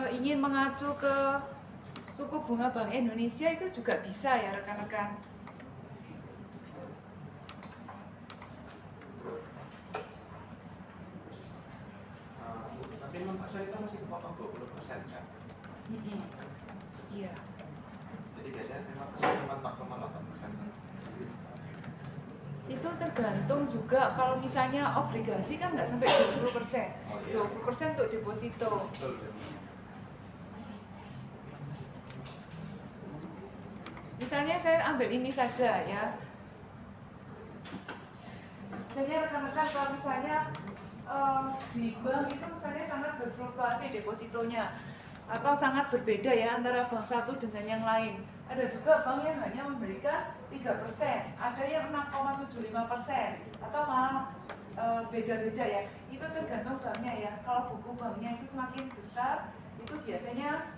ingin mengacu ke suku bunga Bank Indonesia itu juga bisa ya rekan-rekan. Tapi memang Pak Sari itu masih kepotong 20% kan? Iya. Jadi biasanya terima kasih cuma 4,8%. Itu tergantung juga kalau misalnya obligasi kan nggak sampai 20%. Oh, iya. 20% untuk deposito. Betul. Misalnya saya ambil ini saja ya. Misalnya rekan-rekan kalau misalnya di bank itu misalnya sangat berfluktuasi depositonya atau sangat berbeda ya antara bank satu dengan yang lain. Ada juga bank yang hanya memberikan 3%, ada yang 6,75% atau malah beda-beda ya. Itu tergantung banknya ya. Kalau buku banknya itu semakin besar, itu biasanya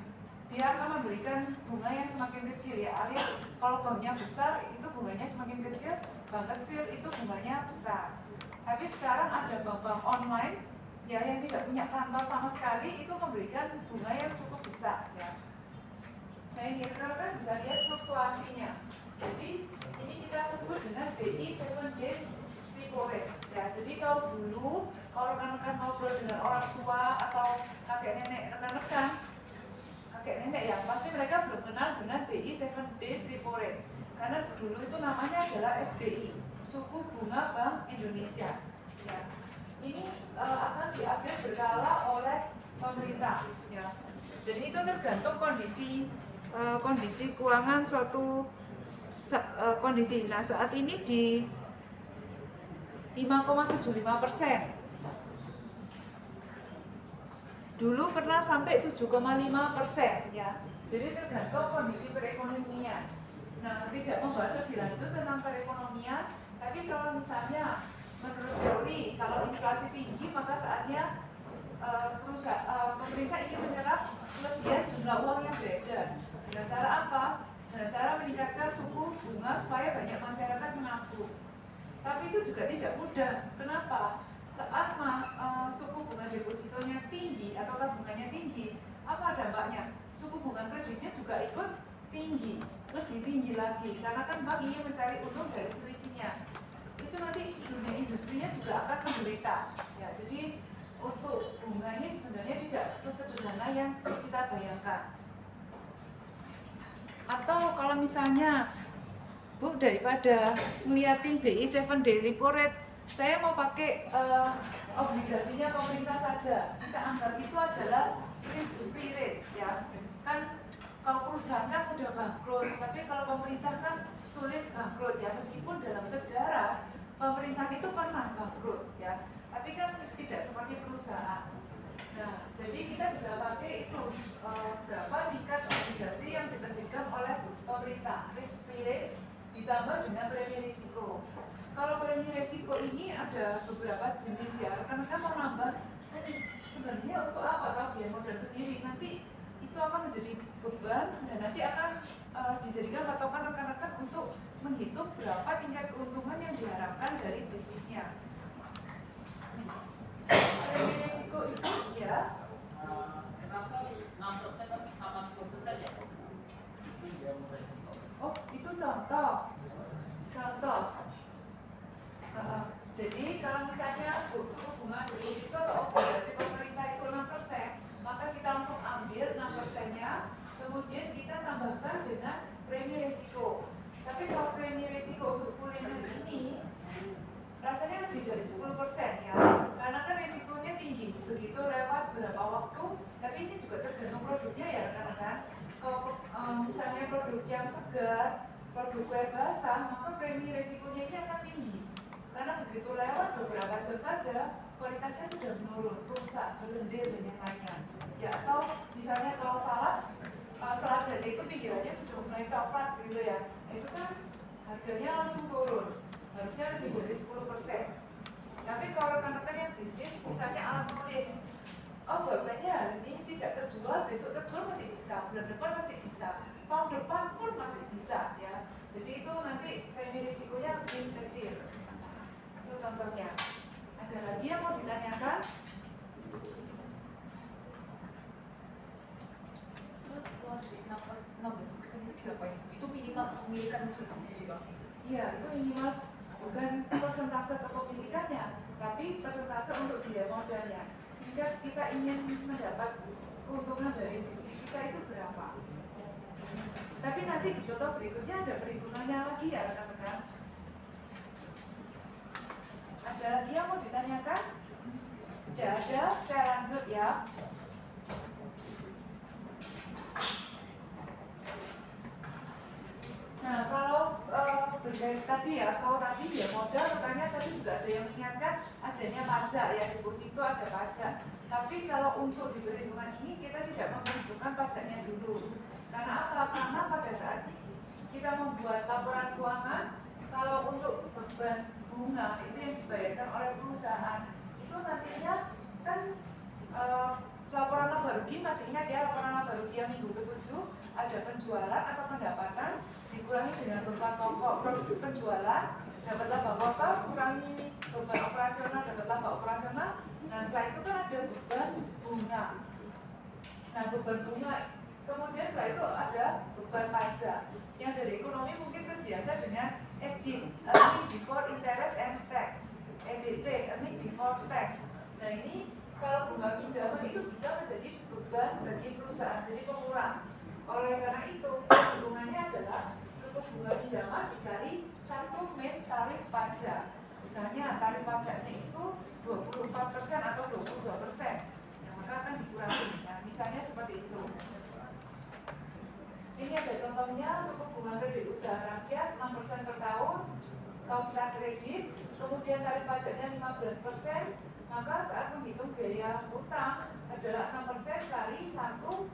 dia akan memberikan bunga yang semakin kecil ya, alias kalau banknya besar itu bunganya semakin kecil, bank kecil itu bunganya besar. Tapi sekarang ada bank-bank online ya yang tidak punya kantor sama sekali itu memberikan bunga yang cukup besar ya. Nah ini rekan-rekan bisa lihat fluktuasinya. Jadi ini kita sebut dengan BI 7-day repo rate ya. Jadi kalau dulu kalau rekan-rekan ngobrol dengan orang tua atau kakek nenek rekan-rekan, kakek nenek ya, pasti mereka belum kenal dengan BI 7-day repo rate. Karena dulu itu namanya adalah SBI, Suku Bunga Bank Indonesia. Ya. Ini akan diambil berkala oleh pemerintah. Ya. Jadi itu tergantung kondisi keuangan suatu kondisi. Nah saat ini di 5,75%. Dulu pernah sampai 7,5% ya. Jadi tergantung kondisi perekonomian. Nah, tidak membahas lebih lanjut tentang perekonomian, tapi kalau misalnya menurut teori, kalau inflasi tinggi maka saatnya pemerintah ingin menyerap kelebihan jumlah uang yang beredar. Dengan cara apa? Dengan cara meningkatkan suku bunga supaya banyak masyarakat menabung. Tapi itu juga tidak mudah. Kenapa? Saat suku bunga depositonya tinggi atau tabungannya tinggi, apa dampaknya? Suku bunga kreditnya juga ikut tinggi, lebih tinggi lagi, karena kan bank ingin mencari untung dari selisihnya. Itu nanti dunia industrinya juga akan menderita. Ya, jadi untuk bunga ini sebenarnya tidak sesederhana yang kita bayangkan. Atau kalau misalnya Bu daripada ngeliatin BI 7-day repo rate, saya mau pakai obligasinya pemerintah saja. Kita anggap itu adalah risk free rate ya. Kan kalau perusahaan kan udah bangkrut, tapi kalau pemerintah kan sulit bangkrut ya, meskipun dalam sejarah pemerintah itu pernah bangkrut ya, tapi kan tidak seperti perusahaan. Nah, jadi kita bisa pakai itu berapa tingkat obligasi yang diterbitkan oleh pemerintah, risk free rate ditambah dengan premi risiko. Kalau premi risiko ini ada beberapa jenis ya, rekan-rekan mau nambah sebenarnya untuk apa? Kalau biaya modal sendiri nanti itu akan menjadi beban dan nanti akan dijadikan patokan rekan-rekan untuk menghitung berapa tingkat keuntungan yang diharapkan dari bisnisnya. Premi risiko itu ya Kenapa 6% sama 10% ya? oh itu contoh. Jadi kalau misalnya suku bunga deposito atau obligasi pemerintah itu 6%, maka kita langsung ambil 6% kemudian kita tambahkan dengan premi resiko. Tapi kalau premi resiko untuk kuliner ini rasanya lebih dari 10% ya, karena kan resikonya tinggi. Begitu lewat berapa waktu, tapi ini juga tergantung produknya ya rekan-rekan. Kalau misalnya produk yang segar, produk kue basah, maka premi resikonya ini akan tinggi. Karena begitu lewat beberapa jam saja, kualitasnya sudah menurun, rusak, berlendir dan yang lainnya. Ya, atau misalnya kalau salad dada itu pinggirannya sudah mulai coklat gitu ya, itu kan harganya langsung turun, harusnya lebih dari 10%. Tapi kalau rekan-rekan yang bisnis, misalnya alat tulis, oh bapaknya hari ini tidak terjual, besok terjual masih bisa, bulan depan masih bisa, tahun depan pun masih bisa ya. Jadi itu nanti premi risikonya lebih kecil. Itu contohnya. Ada lagi yang mau ditanyakan? Terus kalau di 16% itu diapain? Itu minimal kepemilikan negeri sendiri, Bang? Iya, itu minimal bukan persentase kepemilikannya, tapi persentase untuk biaya modalnya. Jika kita ingin mendapat keuntungan dari bisnis kita itu berapa? Tapi nanti di contoh berikutnya ada perhitungannya lagi ya rekan-rekan. Ada lagi yang mau ditanyakan? Tidak ada, saya lanjut ya. Nah, kalau berkait tadi ya, kalau tadi ya modal, katanya tadi juga ada yang mengingatkan adanya pajak ya, deposito ada pajak. Tapi kalau untuk di perhitungan ini kita tidak memperhitungkan pajaknya dulu. Karena apa? Karena pada saat kita membuat laporan keuangan, kalau untuk beban bunga itu yang dibayarkan oleh perusahaan, itu nantinya kan laporan laba rugi, masih ingat ya laporan laba rugi yang minggu ke-7 ada penjualan atau pendapatan dikurangi dengan beban pokok penjualan, dapat laba pokok, kurangi beban operasional, dapat laba operasional. Nah setelah itu kan ada beban bunga. Nah beban bunga, kemudian setelah itu ada beban pajak. Yang dari ekonomi mungkin terbiasa dengan EBIT, earning before interest and tax, EBT, earning before tax. Nah ini kalau bunga pinjaman itu bisa menjadi beban bagi perusahaan, jadi pengurang. Oleh karena itu, hitungannya adalah suku bunga pinjaman dikali 1 min tarif pajak. Misalnya tarif pajaknya itu 24% atau 22%, yang maka akan dikurangi. Nah, misalnya seperti itu. Ini ada contohnya, suku bunga kredit usaha rakyat 6% per tahun, usaha kredit, kemudian tarif pajaknya 15%, maka saat menghitung biaya utang adalah 6% kali 1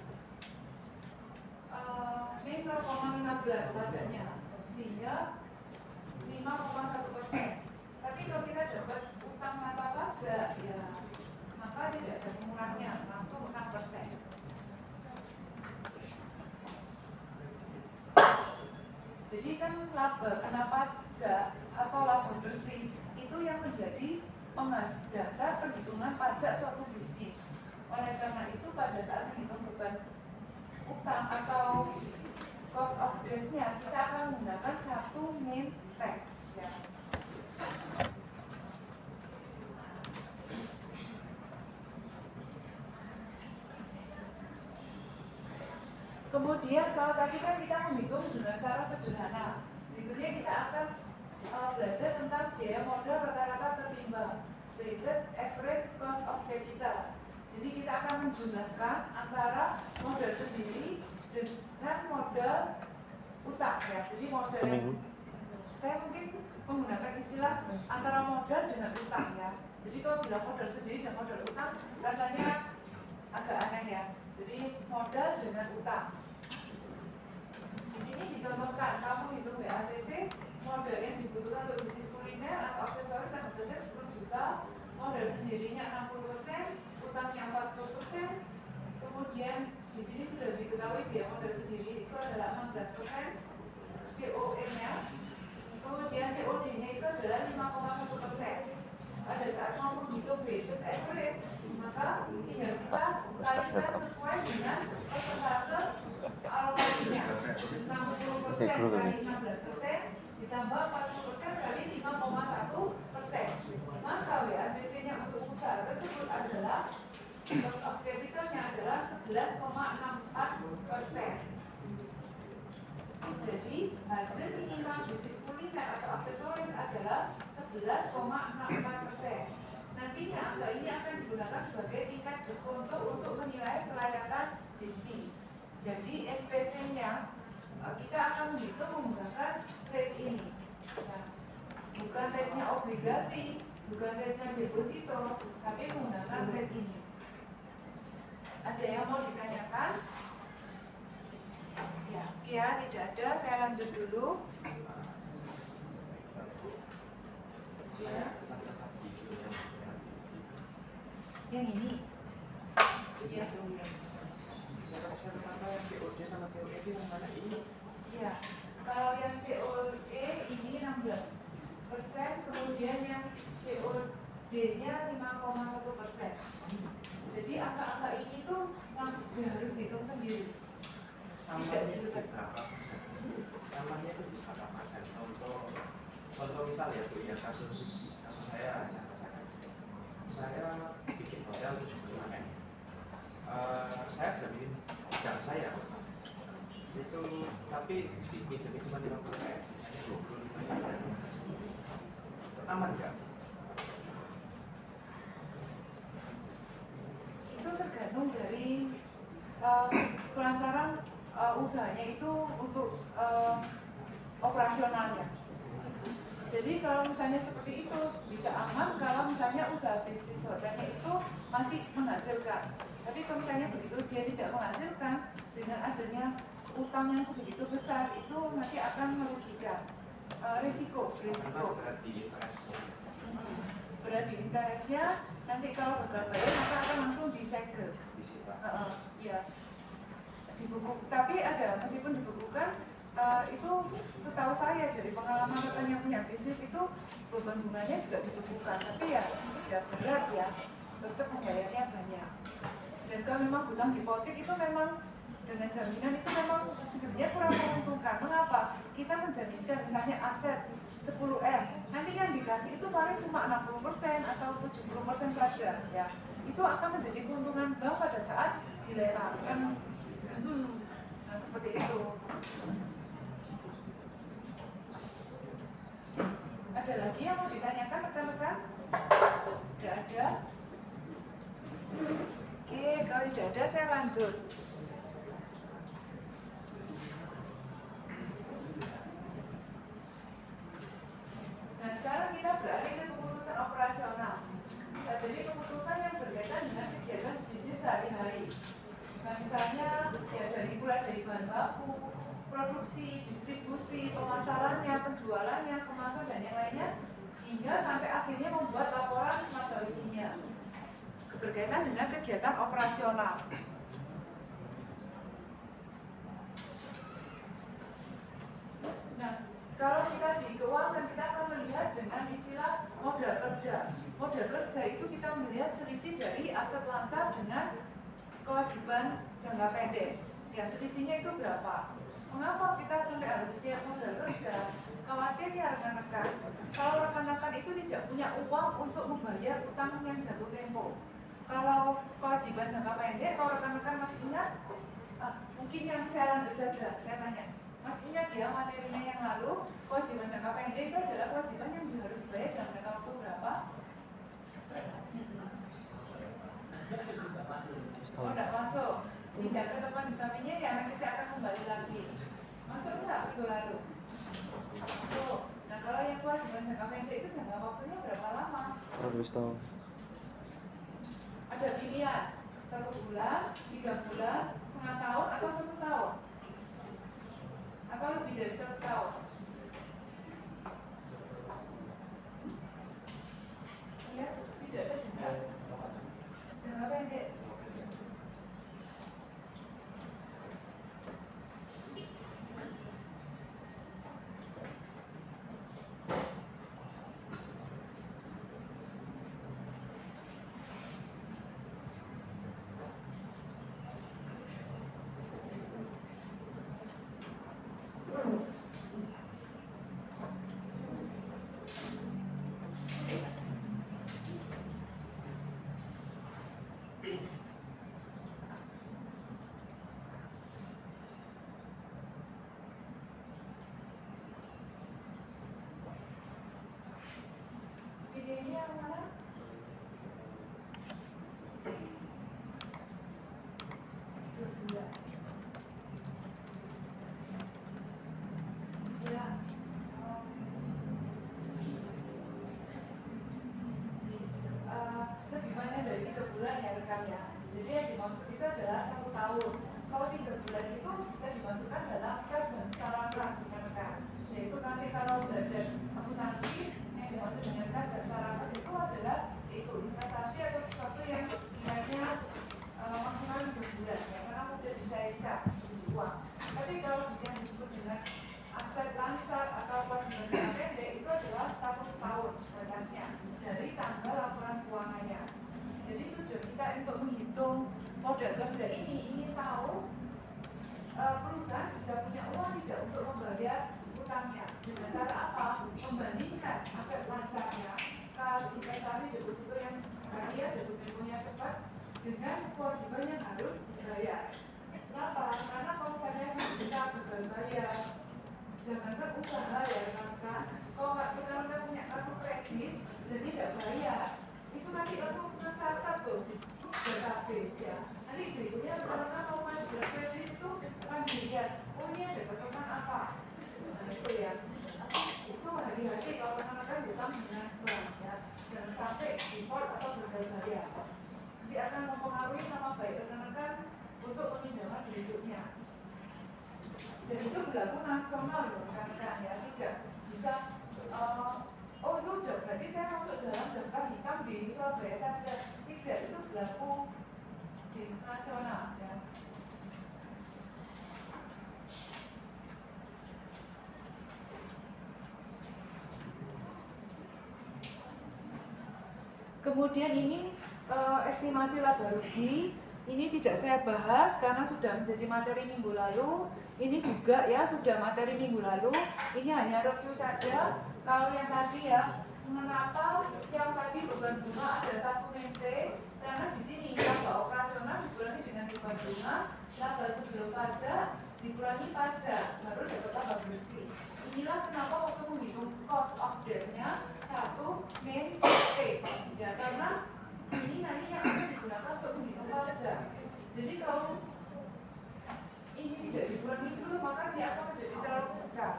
min 0,15 pajaknya, sehingga 5,1%. Tapi kalau kita dapat utang tanpa pajak, ya maka tidak ada pengurangnya, langsung 6%. Jadi kan laba kena pajak atau laba bersih itu yang menjadi dasar perhitungan pajak suatu bisnis. Oleh karena itu pada saat menghitung beban utang atau cost of debt-nya kita akan menggunakan 1 min tax ya. Kemudian kalau tadi kan kita menghitung dengan cara sederhana, berikutnya kita akan belajar tentang biaya modal rata-rata tertimbang, weighted average cost of capital. Jadi kita akan menjumlahkan antara modal sendiri dengan modal utang ya. Jadi modal yang saya mungkin menggunakan istilah antara modal dengan utang ya. Jadi kalau bilang modal sendiri dan modal utang rasanya agak aneh ya. Jadi modal dengan utang. Di sini dicontohkan kamu hitung BACC, modal yang dibutuhkan untuk bisnis kuliner atau aksesoris sangat saja 10 juta, modal sendirinya 60%, utangnya 40%. Kemudian di sini sudah diketahui biaya modal sendiri itu adalah 16%, COE-nya, kemudian COD-nya itu adalah 5,1%. Pada saat mau menghitung weighted average, maka tinggal kita kalikan sesuai dengan persentase alokasinya. 60% kali 16% ditambah 40% kali 5,1%. Maka WACC-nya untuk usaha tersebut adalah cost of capital-nya adalah 11,64%. untuk menilai kelayakan bisnis. Jadi NPV-nya kita akan menghitung menggunakan rate ini. Nah, bukan rate-nya obligasi, bukan rate-nya deposito, tapi menggunakan rate ini. Ada yang mau ditanyakan? Ya, oke ya, tidak ada. Saya lanjut dulu. Saya tetap di video Yang ini. ya. Kalau saya apa yang COD sama COE itu yang mana ini? Ya, kalau yang COE ini 16%, kemudian yang COD-nya 5,1%. Jadi angka-angka ini tuh harus dihitung sendiri. Namanya itu berapa persen? Namanya itu berapa persen? Contoh misal ya Bu, ya kasus saya hanya rasakan. Saya bikin hotel 75 M. Saya jamin dan saya itu, tapi dipinjemin cuma 50 M, sisanya 25 M. Itu aman nggak? Itu tergantung dari kelancaran usahanya itu untuk operasionalnya. Jadi kalau misalnya seperti itu bisa aman kalau misalnya usaha bisnis hotelnya itu masih menghasilkan. Tapi kalau misalnya begitu dia tidak menghasilkan, dengan adanya utang yang sebegitu besar itu nanti akan merugikan. Risiko. Berat di interestnya. Berat di interestnya, nanti kalau gagal bayar maka akan langsung disegel. Disita. Ya, dibuku. Tapi ada, meskipun dibukukan, itu setahu saya dari pengalaman rekan yang punya bisnis itu beban bunganya juga dibukukan. Tapi ya tidak berat ya, tetap membayarnya banyak. Dan kalau memang hutang hipotek itu memang dengan jaminan itu memang sebenarnya kurang menguntungkan. Mengapa? Kita menjaminkan misalnya aset 10M, nanti yang dikasih itu paling cuma 60% atau 70% saja ya. Itu akan menjadi keuntungan bank pada saat dilelang kan. Nah seperti itu. Ada lagi yang mau ditanyakan rekan-rekan? Tidak ada? Oke, kalau tidak ada saya lanjut. Nah sekarang kita beralih ke keputusan operasional. Nah, jadi keputusan yang berkaitan dengan kegiatan bisnis sehari-hari. Nah misalnya ya mulai dari bahan baku, produksi, distribusi, pemasarannya, penjualannya, kemasan dan yang lainnya, hingga sampai akhirnya membuat laporan laba ruginya berkaitan dengan kegiatan operasional. Nah, kalau kita di keuangan kita akan melihat dengan istilah modal kerja. Modal kerja itu kita melihat selisih dari aset lancar dengan kewajiban jangka pendek. Ya, selisihnya itu berapa? Mengapa kita sampai harus lihat modal kerja? Khawatir ya rekan-rekan, kalau rekan-rekan itu tidak punya uang untuk membayar utang yang jatuh tempo. Kalau kewajiban jangka pendek, kalau rekan-rekan masih ingat, mungkin yang saya lanjut saja, saya tanya. Masih ingat ya materinya yang lalu, kewajiban jangka pendek itu adalah kewajiban yang harus dibayar dalam jangka waktu berapa? Oh, tidak masuk. Tidak ke teman di sampingnya ya, nanti saya akan kembali lagi. Masuk enggak minggu lalu? Masuk. Nah kalau yang kewajiban jangka pendek itu jangka waktunya berapa lama? 12 tahun. Ada pilihan 1 bulan, 3 bulan, setengah tahun atau 1 tahun? Atau lebih dari 1 tahun? Iya, tidak ada jangka pendek. Pilihnya yang mana? bulan ya rekan ya. Jadi yang dimaksud itu adalah 1 tahun. Kalau 3 bulan itu bisa dimasukkan dalam kas dan secara kas rekan. Yaitu nanti kalau belajar akuntansi yang dimaksud dengan kas dan secara kas itu adalah itu investasi atau sesuatu yang sifatnya maksimal 3 bulan ya, karena mudah dicairkan uang. Tapi kalau yang disebut dengan aset lancar atau kewajiban jangka pendek itu adalah 1 tahun batasnya dari tanggal laporan keuangannya. Jadi tujuan kita untuk menghitung modal kerja ini ingin tahu perusahaan bisa punya uang tidak untuk membayar utangnya. Dengan cara apa? Membandingkan aset lancarnya, kas investasi deposito yang kaya depositonya cepat dengan kewajiban yang harus dibayar. Kenapa? Karena kalau misalnya kita gagal bayar, jangankan usaha ya rekan-rekan, kalau kita punya kartu kredit dan tidak bayar, itu nanti langsung tercatat tuh di database ya. Nanti berikutnya rekan-rekan mau masuk kredit itu akan dilihat, oh ini ada catatan apa? Nah itu ya. Itu hati-hati kalau rekan-rekan hutang dengan bank ya, jangan sampai default atau gagal bayar. Nanti akan mempengaruhi nama baik rekan-rekan untuk peminjaman berikutnya. Dan itu berlaku nasional loh rekan-rekan ya, tidak bisa oh itu udah berarti saya masuk dalam daftar hitam di Surabaya saja, tidak, itu berlaku di nasional ya. Kemudian ini estimasi laba rugi, ini tidak saya bahas karena sudah menjadi materi minggu lalu. Ini juga ya sudah materi minggu lalu. Ini hanya review saja. Kalau yang tadi ya, mengapa yang tadi beban bunga ada 1 mente? Karena di sini laba operasional dikurangi dengan beban bunga, laba sebelum pajak dikurangi pajak, baru dapat laba bersih. Inilah kenapa waktu menghitung cost of debt-nya 1 mente. Ya karena ini nanti yang akan digunakan untuk menghitung pajak. Jadi kalau ini tidak dikurangi dulu, maka dia akan menjadi terlalu besar.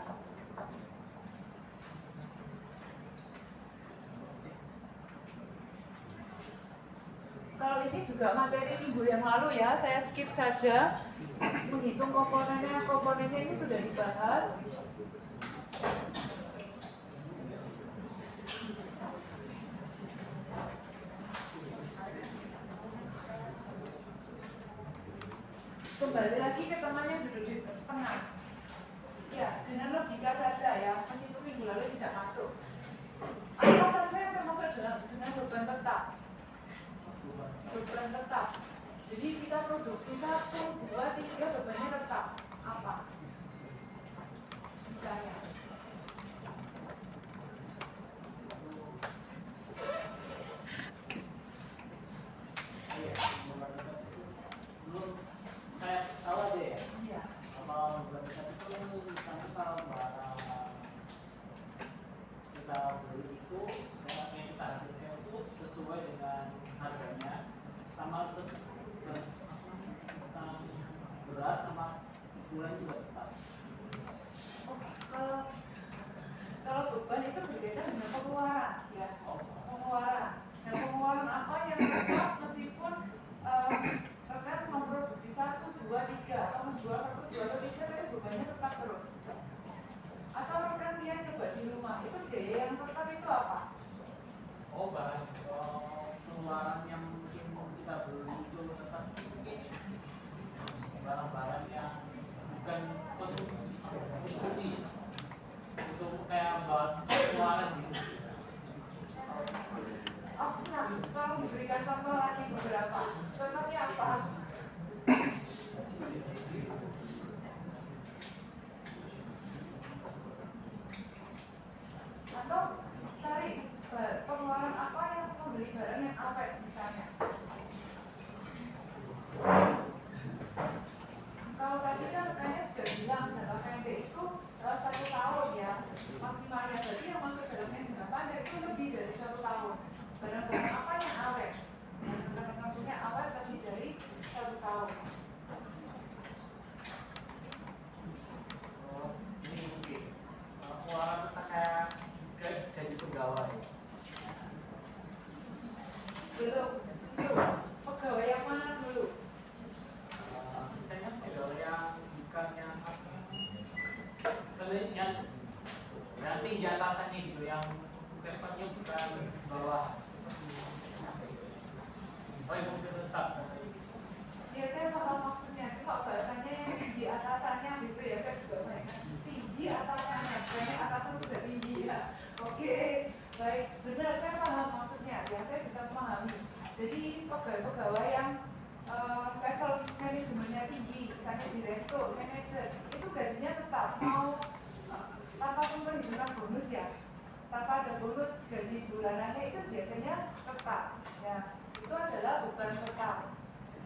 Kalau ini juga materi minggu yang lalu ya, saya skip saja. Menghitung komponennya ini sudah dibahas. Kembali lagi ke teman yang duduk di tengah. Ya, dengan logika saja ya, meskipun minggu lalu tidak masuk. Apa saja yang termasuk dengan beban tetap? Beban tetap. Jadi kita produksi 1, 2, 3 bebannya tetap. Apa? Misalnya. Saya tahu aja ya. Iya. Kalau berbeda itu nanti kalau barang kita beli itu barang yang kita hasilkan itu sesuai dengan harganya, sama tentang berat sama ukuran juga tetap. Oh, kalau beban itu berbeda dengan pengeluaran ya. Pengeluaran. Nah, pengeluaran apa yang tetap meskipun rekan memproduksi 1, 2, 3 atau menjual 1, 2, atau 3 tapi bebannya tetap terus. Atau rekan yang coba di rumah itu biaya yang tetap itu apa? Oh, barang pengeluaran yang mungkin kita beli itu tetap barang-barang yang bukan konsumsi untuk kayak buat pengeluaran gitu. Oh, senang. Kalau diberikan contoh lagi beberapa. Contohnya apa? Atau cari pengeluaran apa yang membeli barang yang awet misalnya. Kalau tadi kan rekannya sudah bilang jangka pendek itu 1 tahun ya maksimalnya. Berarti yang masuk dalam yang jangka pendek itu lebih dari 1 tahun. Barang-barang apa yang awet? Barang-barang punya awet lebih dari 1 tahun. Ini mungkin pengeluaran kita kayak gaji pegawai. Belum. pegawai-pegawai yang level manajemennya tinggi, misalnya direktur, manajer, itu gajinya tetap mau tanpa pemberhentian bonus ya, tanpa ada bonus gaji bulanannya itu biasanya tetap ya, itu adalah beban tetap.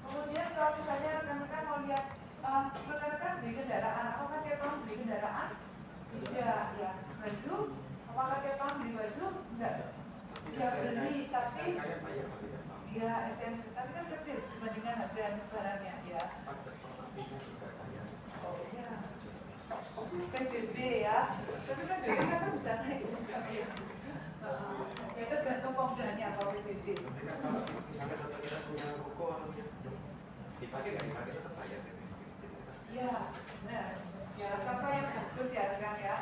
Kemudian kalau misalnya rekan-rekan mau lihat rekan-rekan beli kendaraan, apakah tiap tahun beli kendaraan? Tidak ya. Baju, apakah tiap tahun beli baju? Enggak. Ya beli, tapi ya STNK, tapi kan kecil dibandingkan harga barangnya ya. Pajak propertinya juga bayar. Oh iya. PBB ya, tapi kan PBB kan bisa naik juga ya. Ya tergantung penggunaannya kalau PBB. Tapi kan kalau misalnya contoh kita punya ruko, dipakai nggak dipakai tetap bayar. Ya, benar. Ya, contoh yang bagus ya rekan ya.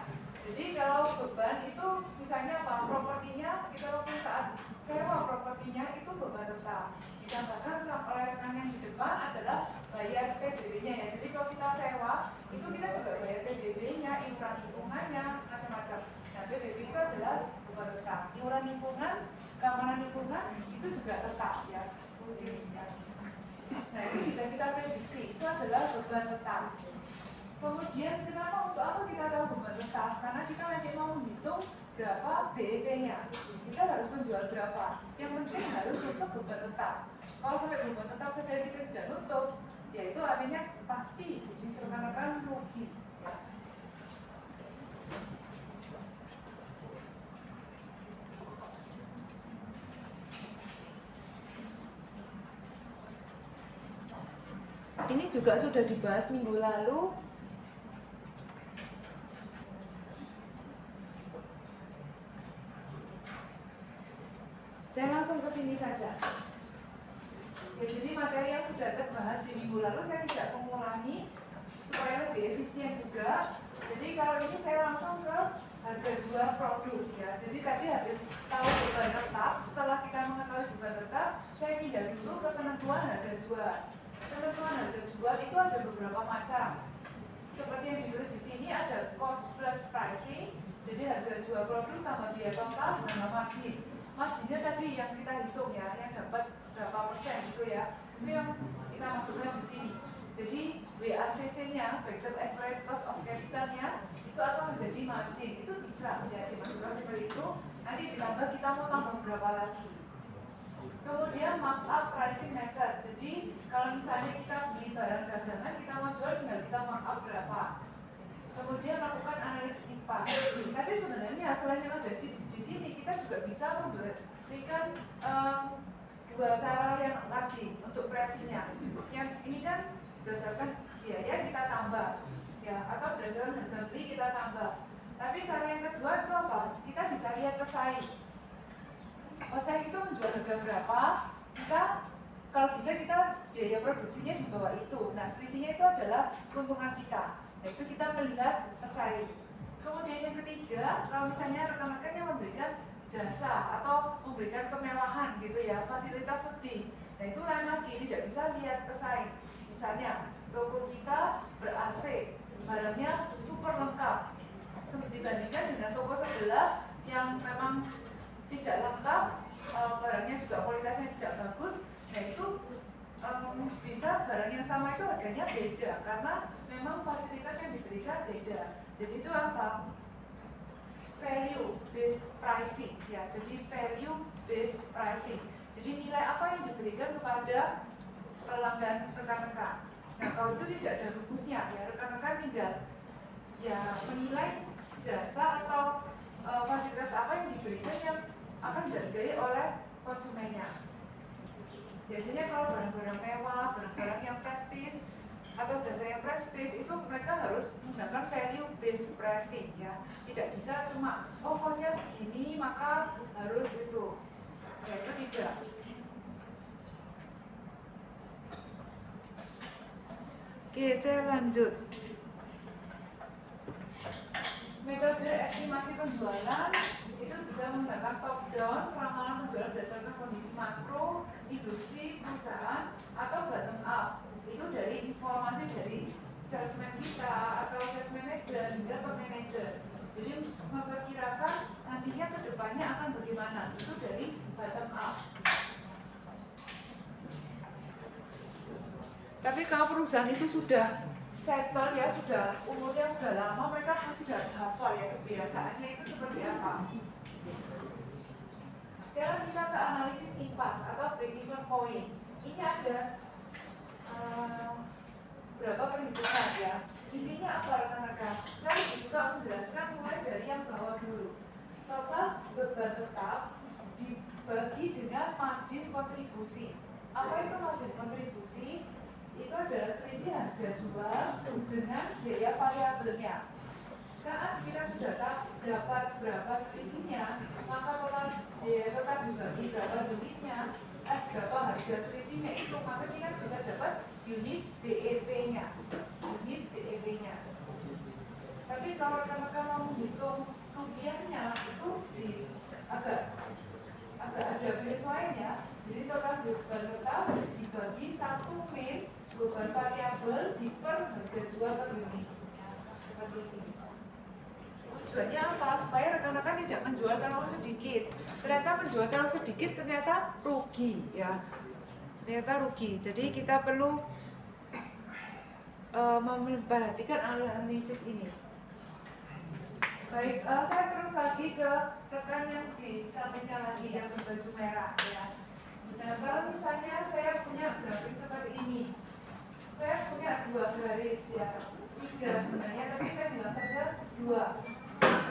Jadi kalau beban itu misalnya apa? Propertinya kita waktu saat sewa propertinya itu beban tetap. Ditambahkan oleh rekan yang di depan adalah bayar PBB-nya ya. Jadi kalau kita sewa itu kita juga bayar PBB-nya, iuran lingkungannya, macam-macam. Nah, PBB itu adalah beban tetap. Iuran lingkungan, keamanan lingkungan itu juga tetap ya. Nah, itu bisa kita prediksi itu adalah beban tetap. Kemudian kenapa untuk apa kita tahu beban tetap? Karena kita nanti mau menghitung berapa BEP-nya. Kita harus menjual berapa. Yang penting harus tutup beban tetap. Kalau sampai beban tetap saja kita tidak tutup, ya itu artinya pasti bisnis rekan-rekan rugi. Ya. Ini juga sudah dibahas minggu lalu. Saya langsung ke sini saja. Ya, jadi materi yang sudah terbahas di minggu lalu saya tidak mengulangi supaya lebih efisien juga. Jadi kalau ini saya langsung ke harga jual produk ya. Jadi tadi habis tahu beban tetap, setelah kita mengetahui beban tetap, saya pindah dulu ke penentuan harga jual. Penentuan harga jual itu ada beberapa macam. Seperti yang ditulis di sini ada cost plus pricing. Jadi harga jual produk tambah biaya total dengan margin. Marginnya tadi yang kita hitung ya, yang dapat berapa persen gitu ya. Itu yang kita masukkan di sini. Jadi WACC-nya, weighted average cost of capital-nya itu akan menjadi margin. Itu bisa ya dimasukkan seperti itu. Nanti ditambah kita mau tambah berapa lagi. Kemudian markup pricing method. Jadi kalau misalnya kita beli barang dagangan, kita mau jual tinggal kita markup berapa. Kemudian lakukan analisis impact. Tapi sebenarnya selain yang ada di sini kita juga bisa memberikan dua cara yang lagi untuk pricing-nya. Yang ini kan berdasarkan biaya kita tambah, ya, atau berdasarkan harga beli kita tambah. Tapi cara yang kedua itu apa? Kita bisa lihat pesaing. Pesaing itu menjual harga berapa? Kita kalau bisa kita biaya produksinya di bawah itu. Nah, selisihnya itu adalah keuntungan kita. Nah, itu kita melihat pesaing. Kemudian yang ketiga, kalau misalnya rekan-rekan yang memberikan jasa atau memberikan kemewahan gitu ya, fasilitas lebih. Nah, itu lain lagi, tidak bisa lihat pesaing. Misalnya, toko kita ber-AC, barangnya super lengkap. Dibandingkan dengan toko sebelah yang memang tidak lengkap, barangnya juga kualitasnya tidak bagus. Nah, itu bisa barang yang sama itu harganya beda karena memang fasilitas yang diberikan beda. Jadi itu apa? Value based pricing ya. Jadi value based pricing. Jadi nilai apa yang diberikan kepada pelanggan rekan-rekan. Nah, kalau itu tidak ada rumusnya ya, rekan-rekan tinggal ya menilai jasa atau fasilitas apa yang diberikan yang akan dihargai oleh konsumennya. Biasanya kalau barang-barang mewah, barang-barang yang prestis atau jasa yang prestis itu mereka harus menggunakan value based pricing ya. Tidak bisa cuma kosnya segini maka harus itu. Ya, itu tidak. Oke, saya lanjut. Metode estimasi penjualan itu bisa menggunakan top down, ramalan penjualan berdasarkan kondisi makro, industri, perusahaan, atau bottom up. Itu dari informasi dari salesman kita atau sales manager hingga top manager. Jadi memperkirakan nantinya ke depannya akan bagaimana. Itu dari bottom up. Tapi kalau perusahaan itu sudah settle ya, sudah umurnya sudah lama, mereka sudah hafal ya kebiasaannya itu seperti apa. Sekarang kita ke analisis impas atau break even point. Ini ada berapa perhitungan ya. Intinya apa rekan-rekan? Saya juga menjelaskan mulai dari yang bawah dulu. Total beban tetap dibagi dengan margin kontribusi. Apa itu margin kontribusi? Itu adalah selisih harga jual dengan biaya variabelnya. Saat kita sudah dapat berapa selisihnya, maka total biaya tetap dibagi berapa unitnya, berapa harga selisihnya itu, maka kita bisa dapat unit DEP-nya. Unit DEP-nya. Tapi kalau rekan-rekan mau menghitung kerugiannya itu agak ada penyesuaiannya. Jadi total beban tetap dibagi 1 min beban variabel di per harga jual per unit. Seperti ini. Tujuannya apa? Supaya rekan-rekan tidak menjual terlalu sedikit. Ternyata menjual terlalu sedikit ternyata rugi ya. Ternyata rugi. Jadi kita perlu memperhatikan analisis ini. Baik, saya terus lagi ke rekan yang di sampingnya lagi yang berbaju merah ya. Nah, kalau misalnya saya punya grafik seperti ini, saya punya 2 garis ya, 3 sebenarnya, tapi saya bilang saja 2.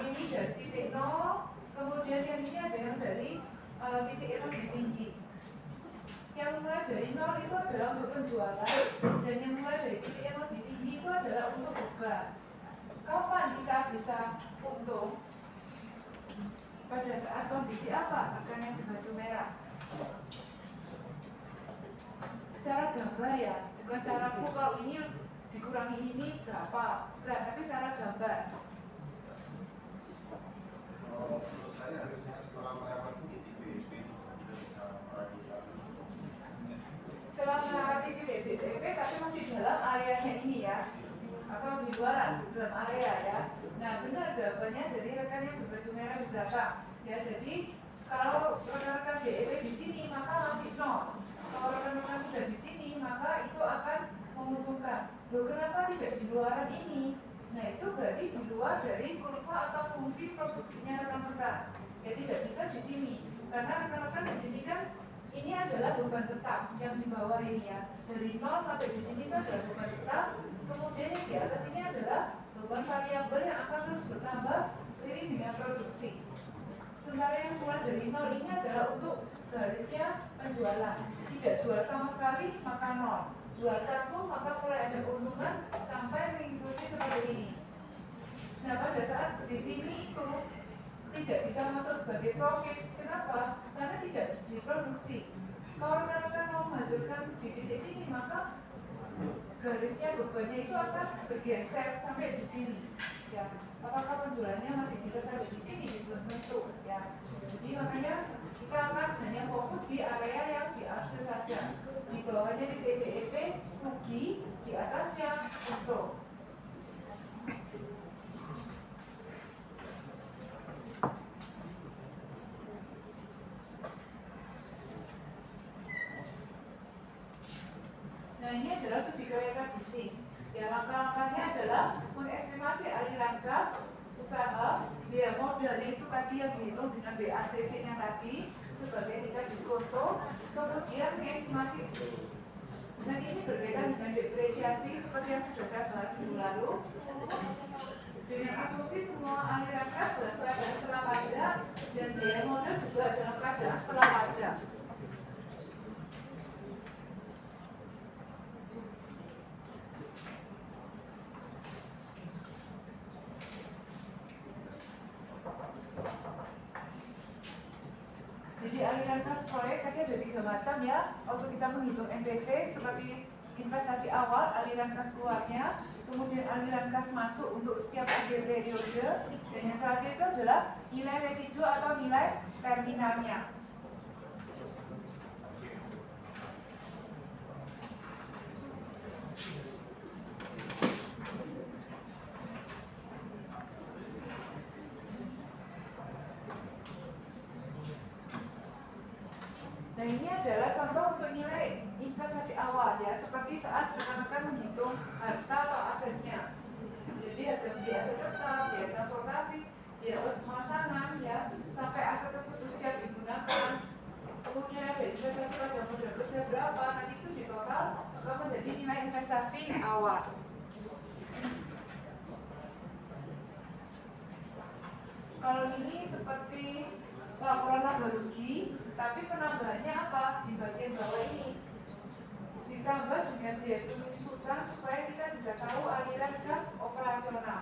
Ini dari titik 0, kemudian yang ini ada yang dari titik yang lebih tinggi. Yang mulai dari 0 itu adalah untuk penjualan, dan yang mulai dari titik yang lebih tinggi itu adalah untuk beban. Kapan kita bisa untung? Pada saat kondisi apa? Akan yang berbaju merah. Cara gambar ya, bukan cara kalau ini dikurangi ini berapa, enggak, tapi cara gambar. Menurut saya harusnya setelah melewati DEP Setelah melewati DEP tapi masih dalam areanya ini ya, atau di luar dalam area ya. Nah benar jawabannya dari rekan yang berbaju merah di belakang ya. Jadi kalau rekan-rekan DEP di sini maka masih 0. Kalau rekan-rekan sudah di sini maka itu akan menguntungkan. Loh kenapa tidak di luaran ini? Nah itu berarti di luar dari kurva atau fungsi produksinya rekan-rekan. Ya tidak bisa di sini karena rekan-rekan di sini kan ini adalah beban tetap yang di bawah ini ya. Dari 0 sampai di sini itu adalah beban tetap. Kemudian yang di atas ini adalah beban variabel yang akan terus bertambah seiring dengan produksi. Sementara yang mulai dari 0 ini adalah untuk garisnya penjualan. Tidak jual sama sekali maka 0. Jual 1 maka mulai ada keuntungan sampai mengikuti seperti ini. Nah pada saat di sini itu tidak bisa masuk sebagai profit. Kenapa? Karena tidak diproduksi. Kalau rekan-rekan mau menghasilkan di titik sini maka garisnya bebannya itu akan bergeser sampai di sini. Ya, apakah penjualannya masih bisa sampai di sini? Belum tentu. Ya, jadi makanya kita akan hanya fokus di area yang di arsir saja. Di bawahnya di TBEP rugi, di atasnya untung. Nah ini adalah studi kelihatan bisnis. Ya langkah-langkahnya adalah mengestimasi aliran kas usaha, biaya modalnya itu tadi yang dihitung dengan BACC-nya tadi sebagai tingkat diskonto, kemudian mengestimasi. Dan ini berbeda dengan depresiasi seperti yang sudah saya bahas minggu lalu. Dengan asumsi semua aliran kas dalam keadaan setelah pajak dan biaya modal juga dalam keadaan setelah pajak. Jadi aliran kas proyek tadi ada 3 macam ya. Waktu kita menghitung NPV seperti investasi awal, aliran kas keluarnya, kemudian aliran kas masuk untuk setiap akhir periode, dan yang terakhir itu adalah nilai residu atau nilai terminalnya. Nah ini adalah contoh untuk nilai investasi awal ya, seperti saat rekan-rekan menghitung harta atau asetnya. Jadi ada biaya aset tetap, biaya transportasi, biaya pemasangan ya, sampai aset tersebut siap digunakan. Kemudian ada investasi pada modal kerja berapa, nanti itu di total akan menjadi nilai investasi awal. Kalau ini seperti laporan laba rugi, tapi penambahannya apa? Di bagian bawah ini ditambah dengan biaya penyusutan supaya kita bisa tahu aliran kas operasional.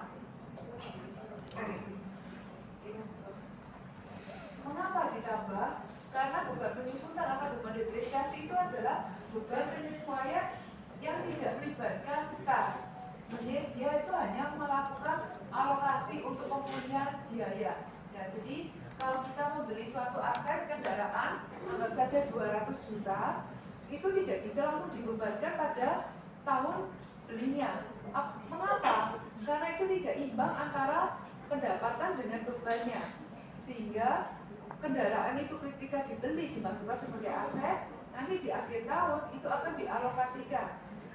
Mengapa ditambah? Karena beban penyusutan atau beban depresiasi itu adalah beban penyesuaian yang tidak melibatkan kas. Sebenarnya dia itu hanya melakukan alokasi untuk pemulihan biaya. Ya, jadi kalau kita membeli suatu aset kendaraan, anggap saja 200 juta, itu tidak bisa langsung dibebankan pada tahun belinya. Mengapa? Karena itu tidak imbang antara pendapatan dengan bebannya. Sehingga kendaraan itu ketika dibeli dimasukkan sebagai aset, nanti di akhir tahun itu akan dialokasikan.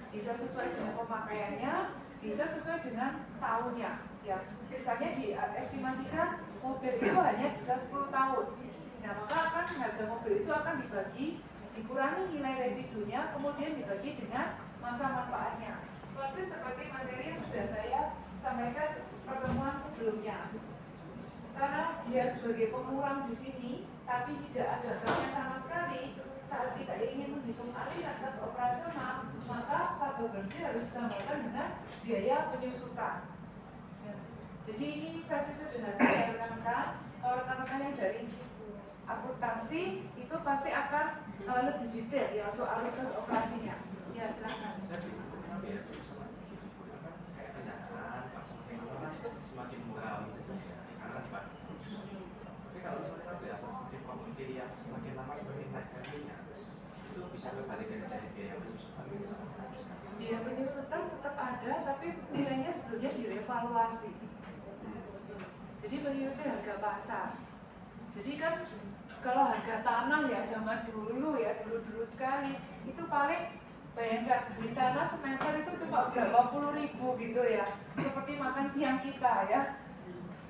Bisa sesuai dengan pemakaiannya, bisa sesuai dengan tahunnya. Ya, misalnya diestimasikan mobil itu hanya bisa 10 tahun. Nah, maka akan harga mobil itu akan dikurangi nilai residunya, kemudian dibagi dengan masa manfaatnya. Persis seperti materi yang sudah saya sampaikan pertemuan sebelumnya. Karena dia sebagai pengurang di sini, tapi tidak ada gasnya sama sekali. Saat kita ingin menghitung aliran kas operasional, maka laba bersih harus ditambahkan dengan biaya penyusutan. Jadi ini versi sederhana ya rekan-rekan. Kalau rekan-rekan yang dari akuntansi itu pasti akan lebih detail ya untuk arus kas operasinya. Ya silakan. Saya bingung ya kayak kendaraan semakin murah gitu karena dipakai terus. Tapi kalau misalnya kita beli aset seperti properti yang semakin lama semakin naik harganya, itu bisa kebalikan dari biaya penyusutan. Biaya penyusutan tetap ada, tapi nilainya sebelumnya direvaluasi. Jadi mengikuti harga pasar. Jadi kan kalau harga tanah ya zaman dulu ya, dulu sekali itu paling bayangkan beli tanah semeter itu cuma berapa puluh ribu gitu ya, seperti makan siang kita ya.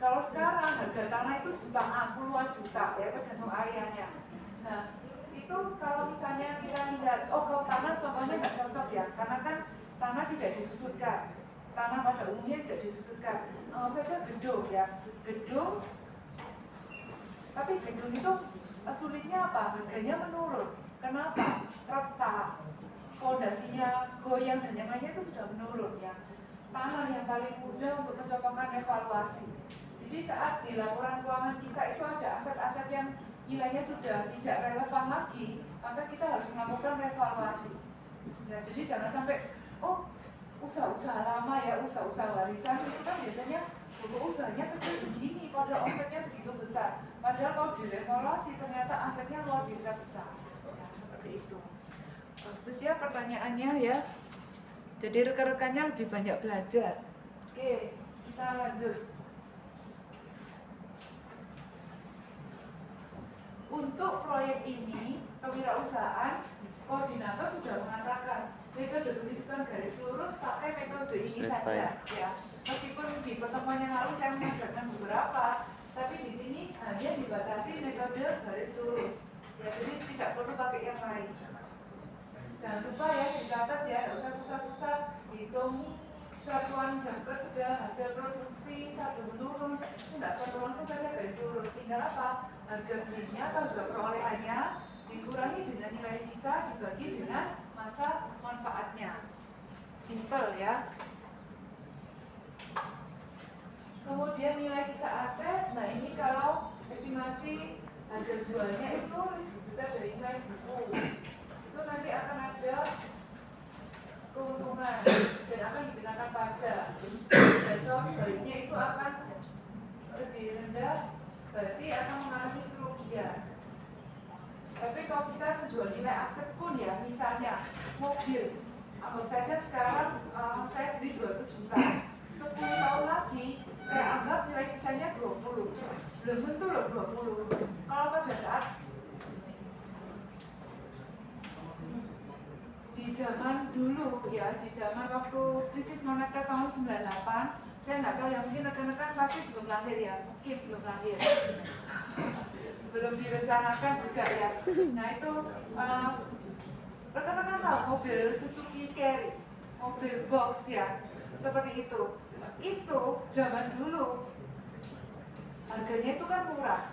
Kalau sekarang harga tanah itu jutaan, puluhan juta ya, tergantung areanya. Nah itu kalau misalnya kita lihat, oh kalau tanah contohnya nggak cocok ya, karena kan tanah tidak disusutkan, tanah pada umumnya tidak disusutkan. Saja gedung ya, gedung, tapi gedung itu sulitnya apa? Harganya menurun. Kenapa? Retak, fondasinya goyang dan yang lainnya itu sudah menurun ya. Tanah yang paling mudah untuk mencocokkan evaluasi. Jadi saat di laporan keuangan kita itu ada aset-aset yang nilainya sudah tidak relevan lagi, maka kita harus melakukan revaluasi. Nah, jadi jangan sampai, oh usaha-usaha lama ya, usaha-usaha warisan itu kan biasanya usahanya kecil segini, padahal omsetnya segitu besar. Padahal kalau direvaluasi ternyata asetnya luar biasa besar. Nah, seperti itu. Bagus ya pertanyaannya ya. Jadi rekan-rekannya lebih banyak belajar. Oke, kita lanjut. Untuk proyek ini, kewirausahaan, koordinator sudah mengatakan metode penyusutan garis lurus pakai metode ini saja ya. Meskipun di pertemuan yang lalu saya mengajarkan beberapa, tapi di sini hanya dibatasi metode garis lurus. Ya, jadi tidak perlu pakai yang lain. Jangan lupa ya dicatat ya, tidak usah susah-susah hitung satuan jam kerja, hasil produksi, saldo menurun, tidak perlu langsung saja garis lurus. Tinggal apa? Harga belinya atau juga perolehannya dikurangi dengan nilai sisa dibagi dengan masa manfaatnya. Simple ya. Kemudian nilai sisa aset, nah ini kalau estimasi harga jualnya itu lebih besar dari nilai buku, itu nanti akan ada keuntungan dan akan dikenakan pajak. Dan kalau sebaliknya itu akan lebih rendah, berarti akan mengalami kerugian. Tapi kalau kita menjual nilai aset pun ya, misalnya mobil, anggap saja sekarang saya beli 200 juta, 10 tahun lagi saya anggap nilai sisanya 20, belum tentu loh 20. Kalau pada saat di zaman dulu ya, di zaman waktu krisis moneter tahun 98, saya nggak tahu ya, mungkin rekan-rekan pasti belum lahir ya, mungkin belum lahir, belum direncanakan juga ya. Nah itu rekan-rekan tahu mobil Suzuki Carry, mobil box ya, seperti itu. Itu zaman dulu harganya itu kan murah,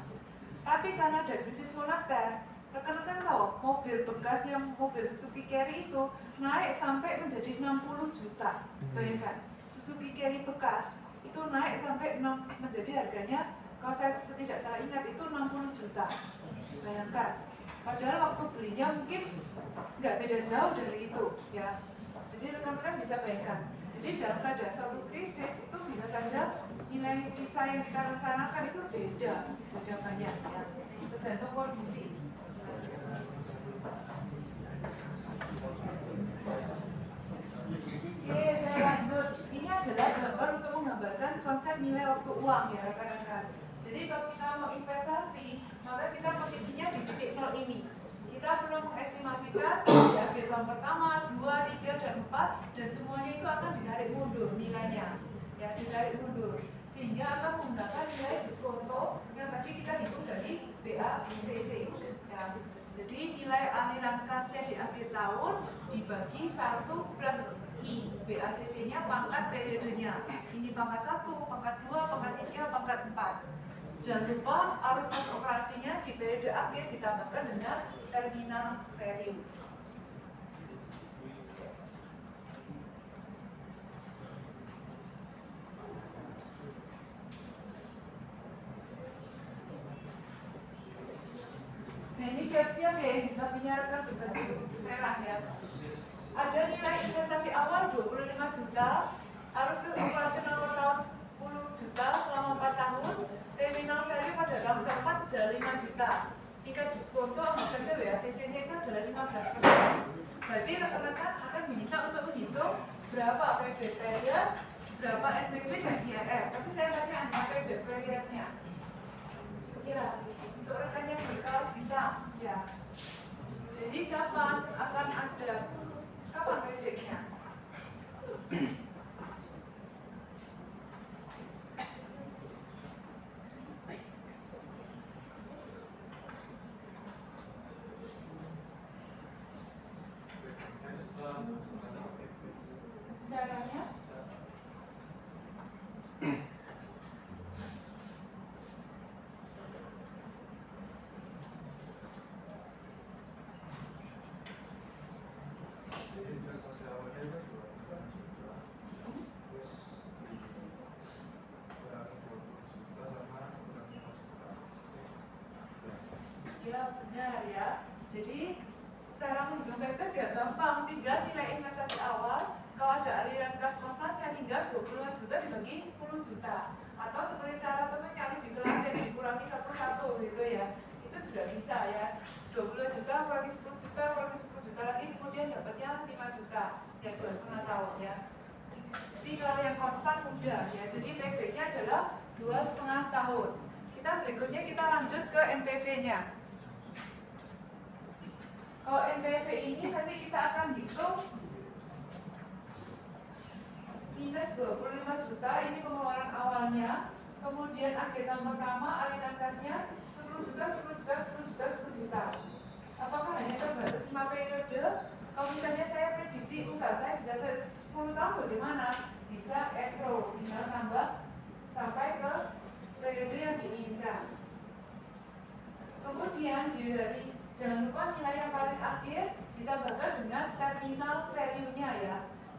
tapi karena ada krisis moneter, rekan-rekan tahu mobil bekas yang mobil Suzuki Carry itu naik sampai menjadi 60 juta. Bayangkan, Suzuki Carry bekas itu naik sampai menjadi harganya, kalau saya tidak salah ingat itu 60 juta. Bayangkan, padahal waktu belinya mungkin nggak beda jauh dari itu ya. Jadi rekan-rekan bisa bayangkan, jadi dalam keadaan suatu krisis itu bisa saja nilai sisa yang kita rencanakan itu beda banyak ya, tergantung kondisi. Oke, saya lanjut. Ini adalah gambar untuk menggambarkan konsep nilai waktu uang ya rekan-rekan. Jadi kalau kita mau investasi, maka kita posisinya di titik nol ini. Kita perlu mengestimasikan di akhir tahun pertama, 2, 3, dan 4, dan semuanya itu akan ditarik mundur nilainya. Ya, ditarik mundur. Sehingga akan menggunakan nilai diskonto yang tadi kita hitung dari BACC. Ya. Jadi nilai aliran kasnya di akhir tahun dibagi 1 plus I. BACC-nya pangkat periodenya. Ini pangkat 1, pangkat 2, pangkat 3, pangkat 4. Jangan lupa arus kas operasinya di periode akhir ditambahkan dengan terminal value. Nah ini siap-siap ya, bisa punya rekan seperti merah ya. Ada nilai investasi awal 25 juta, arus operasional per tahun 10 juta selama 4 tahun, terminal value pada tahun keempat adalah 5 juta. Tingkat diskonto ambil saja BACC-nya itu adalah 15%. Berarti rekan-rekan akan diminta untuk menghitung berapa PB period, berapa NPV dan IRR. Tapi saya tanya hanya PB periodnya. Ya, untuk rekan yang berkelas hitam, ya. Jadi kapan akan ada, kapan PB-nya? Caranya? Ya benar ya. Jadi cara menghitung PB gak gampang, tinggal nilai investasi awal. Kalau ada aliran kas konstan yang tinggal 25 juta dibagi 10 juta. Atau seperti cara teman yang lebih kelas dikurangi satu-satu gitu ya. Itu juga bisa ya. 20 juta kurangi 10 juta kurangi 10 juta lagi, kemudian dapatnya 5 juta. Ya 2,5 tahun ya. Jadi kalau yang konstan mudah ya. Jadi PB-nya adalah 2,5 tahun. Kita berikutnya kita lanjut ke NPV-nya. Kalau NPV ini nanti kita akan hitung minus 25 juta, ini pengeluaran awalnya. Kemudian akhir tahun pertama aliran kasnya 10 juta, 10 juta, 10 juta, 10 juta. Apakah hanya terbatas 5 periode? Kalau misalnya saya prediksi usaha saya bisa 10 tahun bagaimana? Bisa ekro, tinggal tambah sampai ke periode yang diinginkan. Kemudian dari jangan lupa nilai yang paling akhir ditambahkan dengan terminal value-nya ya.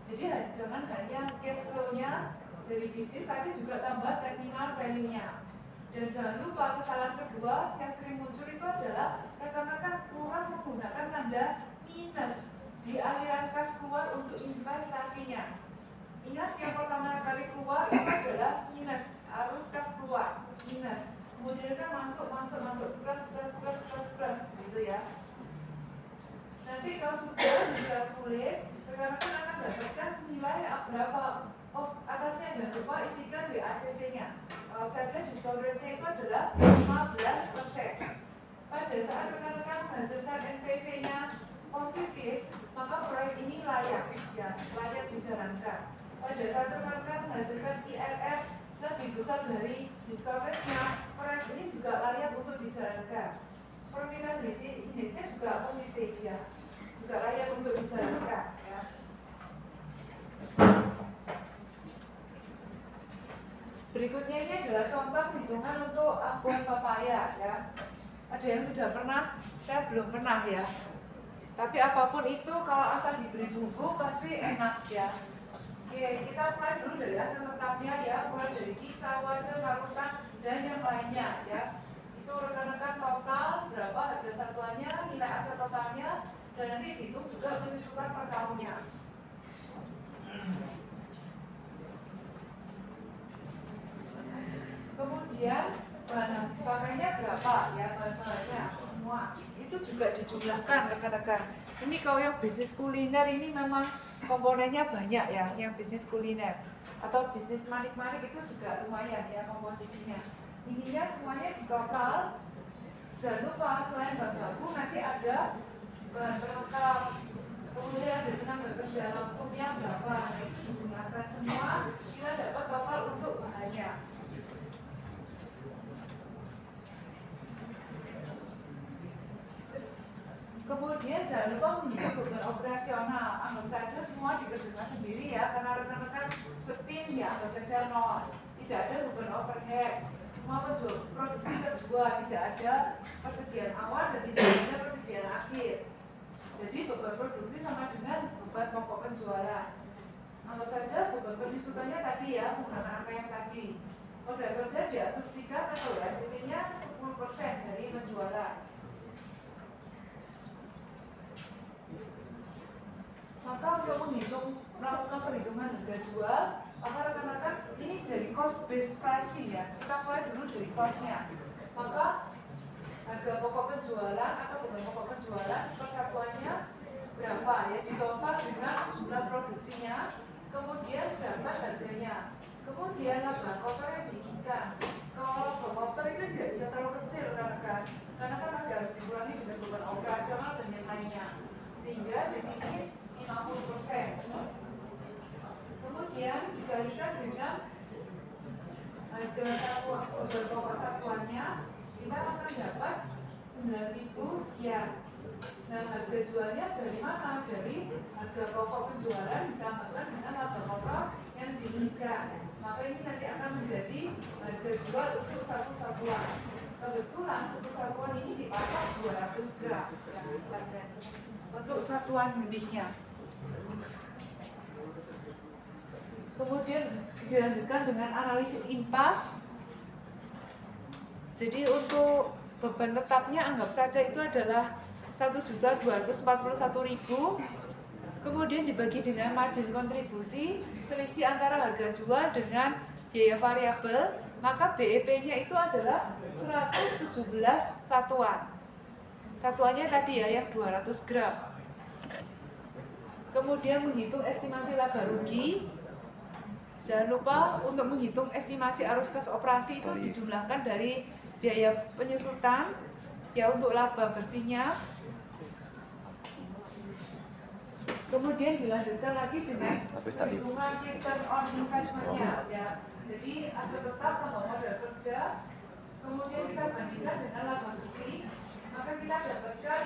Jadi jangan hanya cash flow-nya dari bisnis, tapi juga tambah terminal value-nya. Dan jangan lupa kesalahan kedua yang sering muncul itu adalah rekan-rekan kurang menggunakan tanda minus di aliran kas keluar untuk investasinya. Ingat yang pertama kali keluar itu adalah minus, arus kas keluar minus. Kemudian kan masuk plus gitu ya. Nanti kalau sudah dikalkulit, rekan-rekan akan dapatkan nilai berapa. Oh, atasnya jangan lupa isikan BACC-nya. Kalau saja diskon rate-nya itu adalah 15%. Pada saat rekan-rekan menghasilkan NPV-nya positif, maka proyek ini layak, ya, layak dijalankan. Pada saat rekan-rekan menghasilkan IRR lebih besar dari discovery-nya, proyek ini juga layak untuk dijalankan. Profitability index-nya juga positif, ya, juga layak untuk dijalankan, ya. Berikutnya ini adalah contoh perhitungan untuk buah papaya, ya. Ada yang sudah pernah, saya belum pernah, ya. Tapi apapun itu kalau asal diberi bumbu pasti enak, ya. Oke, kita mulai dulu dari hasil tetapnya, ya. Mulai dari kisah, wajah, larutan, dan yang lainnya, ya. Itu rekan-rekan total berapa harga satuannya, nilai aset totalnya, dan nanti dihitung juga penyusutan per tahunnya. Kemudian bahan habis pakainya berapa, ya, bahan-bahannya semua itu juga dijumlahkan, rekan-rekan. Ini kalau yang bisnis kuliner ini memang komponennya banyak, ya, yang bisnis kuliner atau bisnis manik-manik itu juga lumayan, ya, komposisinya. Ininya semuanya di total. Jangan lupa selain bahan baku nanti ada bahan pelengkap, kemudian ada tenaga kerja langsungnya berapa, itu dijumlahkan semua, kita dapat total untuk bahannya. Kemudian jangan lupa menghitung beban operasional. Anggap saja semua dikerjakan sendiri, ya, karena rekan-rekan spin, ya, anggap saja 0. Tidak ada beban overhead. Semua produksi terjual, tidak ada persediaan awal dan tidak ada persediaan akhir. Jadi beban produksi sama dengan beban pokok penjualan. Anggap saja beban penyusutannya tadi, ya, menggunakan angka yang tadi. Modal kerja diasumsikan atau hasilnya 10% dari penjualan. Maka untuk melakukan perhitungan harga jual, maka rekan-rekan ini dari cost based pricing, ya. Kita mulai dulu dari costnya. Maka harga pokok penjualan atau beban pokok penjualan persatuannya berapa, ya, ditotal dengan jumlah produksinya, kemudian dapat harganya, kemudian laba kotor yang diinginkan. Kalau laba kotor itu tidak bisa terlalu kecil, rekan-rekan, karena kan masih harus dikurangi dengan beban operasional dan yang lainnya, sehingga di sini 50%. Kemudian dikalikan dengan harga satuan pokok satuannya, kita akan dapat 9.000 sekian. Nah, harga jualnya dari mana? Dari harga pokok penjualan ditambahkan dengan laba kotor yang diinginkan. Maka ini nanti akan menjadi harga jual untuk satu satuan. Kebetulan satu satuan ini dipatok 200 gram, ya, untuk satuan unitnya. Kemudian dilanjutkan dengan analisis impas. Jadi untuk beban tetapnya anggap saja itu adalah 1.241.000. Kemudian dibagi dengan margin kontribusi, selisih antara harga jual dengan biaya variabel, maka BEP-nya itu adalah 117 satuan. Satuannya tadi, ya, yang 200 gram. Kemudian menghitung estimasi laba rugi. Jangan lupa untuk menghitung estimasi arus kas operasi itu dijumlahkan dari biaya penyusutan, ya, untuk laba bersihnya. Kemudian dilanjutkan lagi dengan perhitungan return on investment-nya, ya. Jadi aset tetap tambah modal kerja, kemudian kita bandingkan dengan laba bersih, maka kita dapatkan,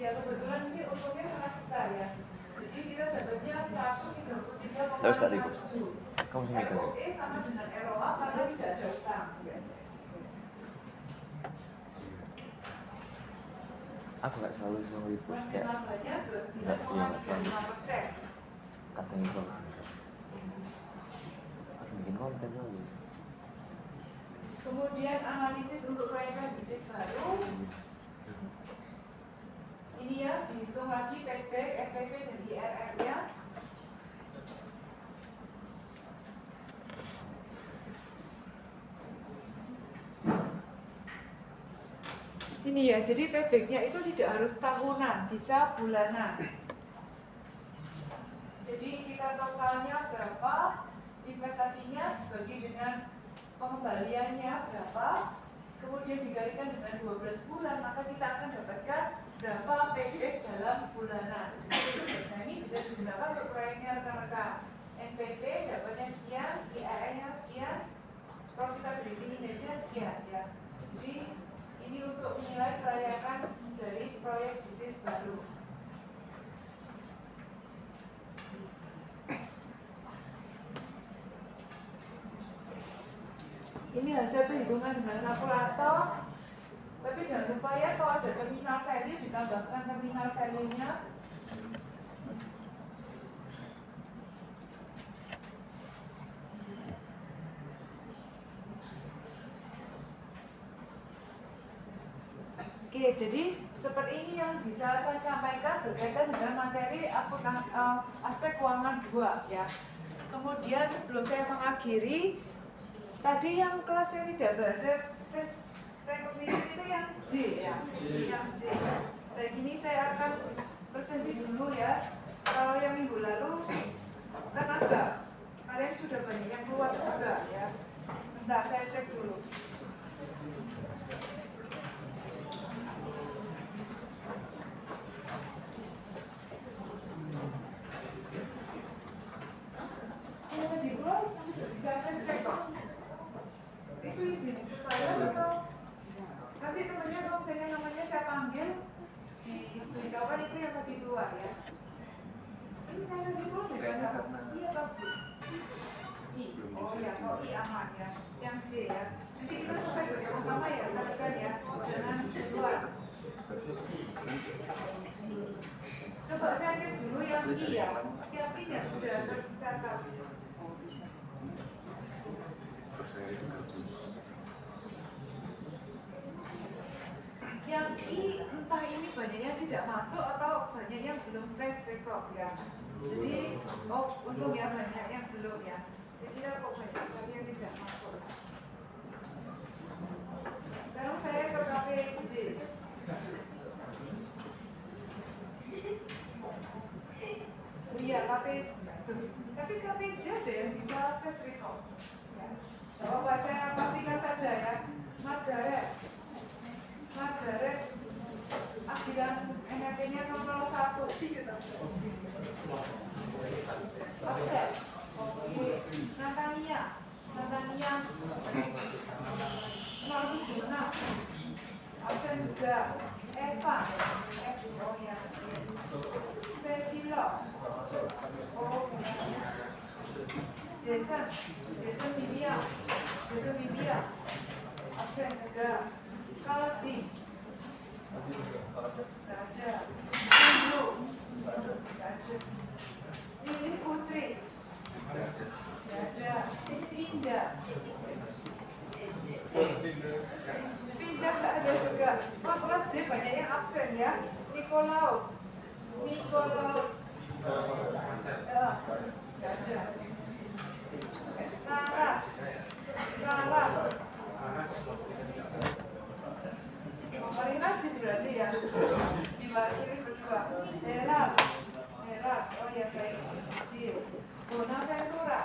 ya, kebetulan ini untungnya sangat besar, ya. Jadi kita dapatnya 133,7. ROE sama dengan ROA karena tidak ada utang. Aku nggak selalu meliput Margin kayak labanya 29,35%. katanya itu. Aku bikin konten lagi. Kemudian analisis untuk proyek bisnis baru. Ini, ya, dihitung lagi payback, FPP, dan IRR-nya. Ini, ya, jadi payback-nya itu tidak harus tahunan, bisa bulanan. Jadi kita totalnya berapa, investasinya dibagi dengan pengembaliannya berapa, kemudian dikalikan dengan 12 bulan, maka kita akan dapatkan berapa payback dalam bulanan. Nah ini bisa digunakan untuk proyeknya rekan-rekan. NPV dapatnya sekian, IRR-nya sekian, profitability index-nya sekian ya. Jadi ini untuk menilai kelayakan dari proyek bisnis baru. Ini hasil perhitungan dengan kalkulator. Tapi jangan lupa ya kalau ada terminal value ditambahkan terminal value-nya. Oke, jadi seperti ini yang bisa saya sampaikan berkaitan dengan materi aspek keuangan 2 ya. Kemudian sebelum saya mengakhiri, tadi yang kelas yang tidak berhasil recognition itu yang J ya, yang J. Dan ini saya akan presentasi dulu ya. Kalau yang minggu lalu kan ada, kalian sudah banyak yang keluar juga ya. Bentar, saya cek dulu. Yang di luar sudah bisa saya cek kok. Itu izin supaya atau nanti temannya kalau misalnya namanya saya panggil diberitahukan itu yang tadi keluar ya. Ini yang tadi keluar juga sama. Iya Pak J. I. Oh ya, kalau I aman ya. Yang J ya. Nanti kita selesai bersama-sama ya, rekan ya. Jangan keluar. Coba saya cek dulu yang I ya. Yang I ya sudah tercatat. Yang I entah ini banyak yang tidak masuk atau banyak yang belum fresh record ya. Jadi untung ya banyak yang belum ya. Saya kira kok banyak sekali yang tidak masuk. Sekarang saya ke KPJ. Iya KPJ. Tapi KPJ ada yang bisa fresh record. Ya. Bapak saya pastikan saja ya. Margaret akhiran NRT-nya 001. Oke. Natania 076. Absen juga Eva. Oh ya. Cecilo. Oh ya. Jason Vivian. Absen juga. Kaldi. Ada. Ibu. Ini Putri. Ada. Pindah nggak ada juga. Oh, kelas D banyak yang absen ya. Nikolaus. Ada. Laras. Paling rajin berarti ya. Di bawah kiri berdua. Herald. Oh ya baik. Bonaventura.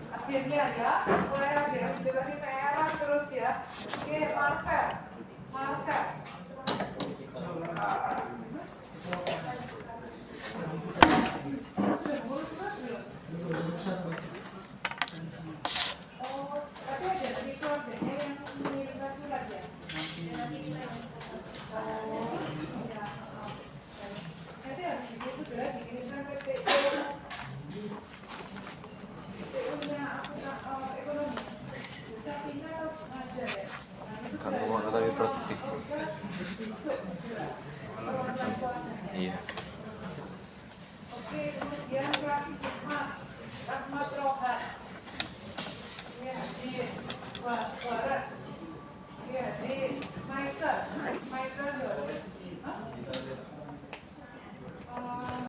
Akhirnya ya. Mulai ada yang sudah merah terus ya. Oke, Marvel. Sudah ngurus kan belum? Oh, tapi ada dari keluarganya yang mengirimkan surat ya? Oh, ya. Nanti harus segera dikirimkan ke PU-nya ekonomi. Bisa pindah ada ya? Kamu mau tapi produktif. Besok segera. Iya.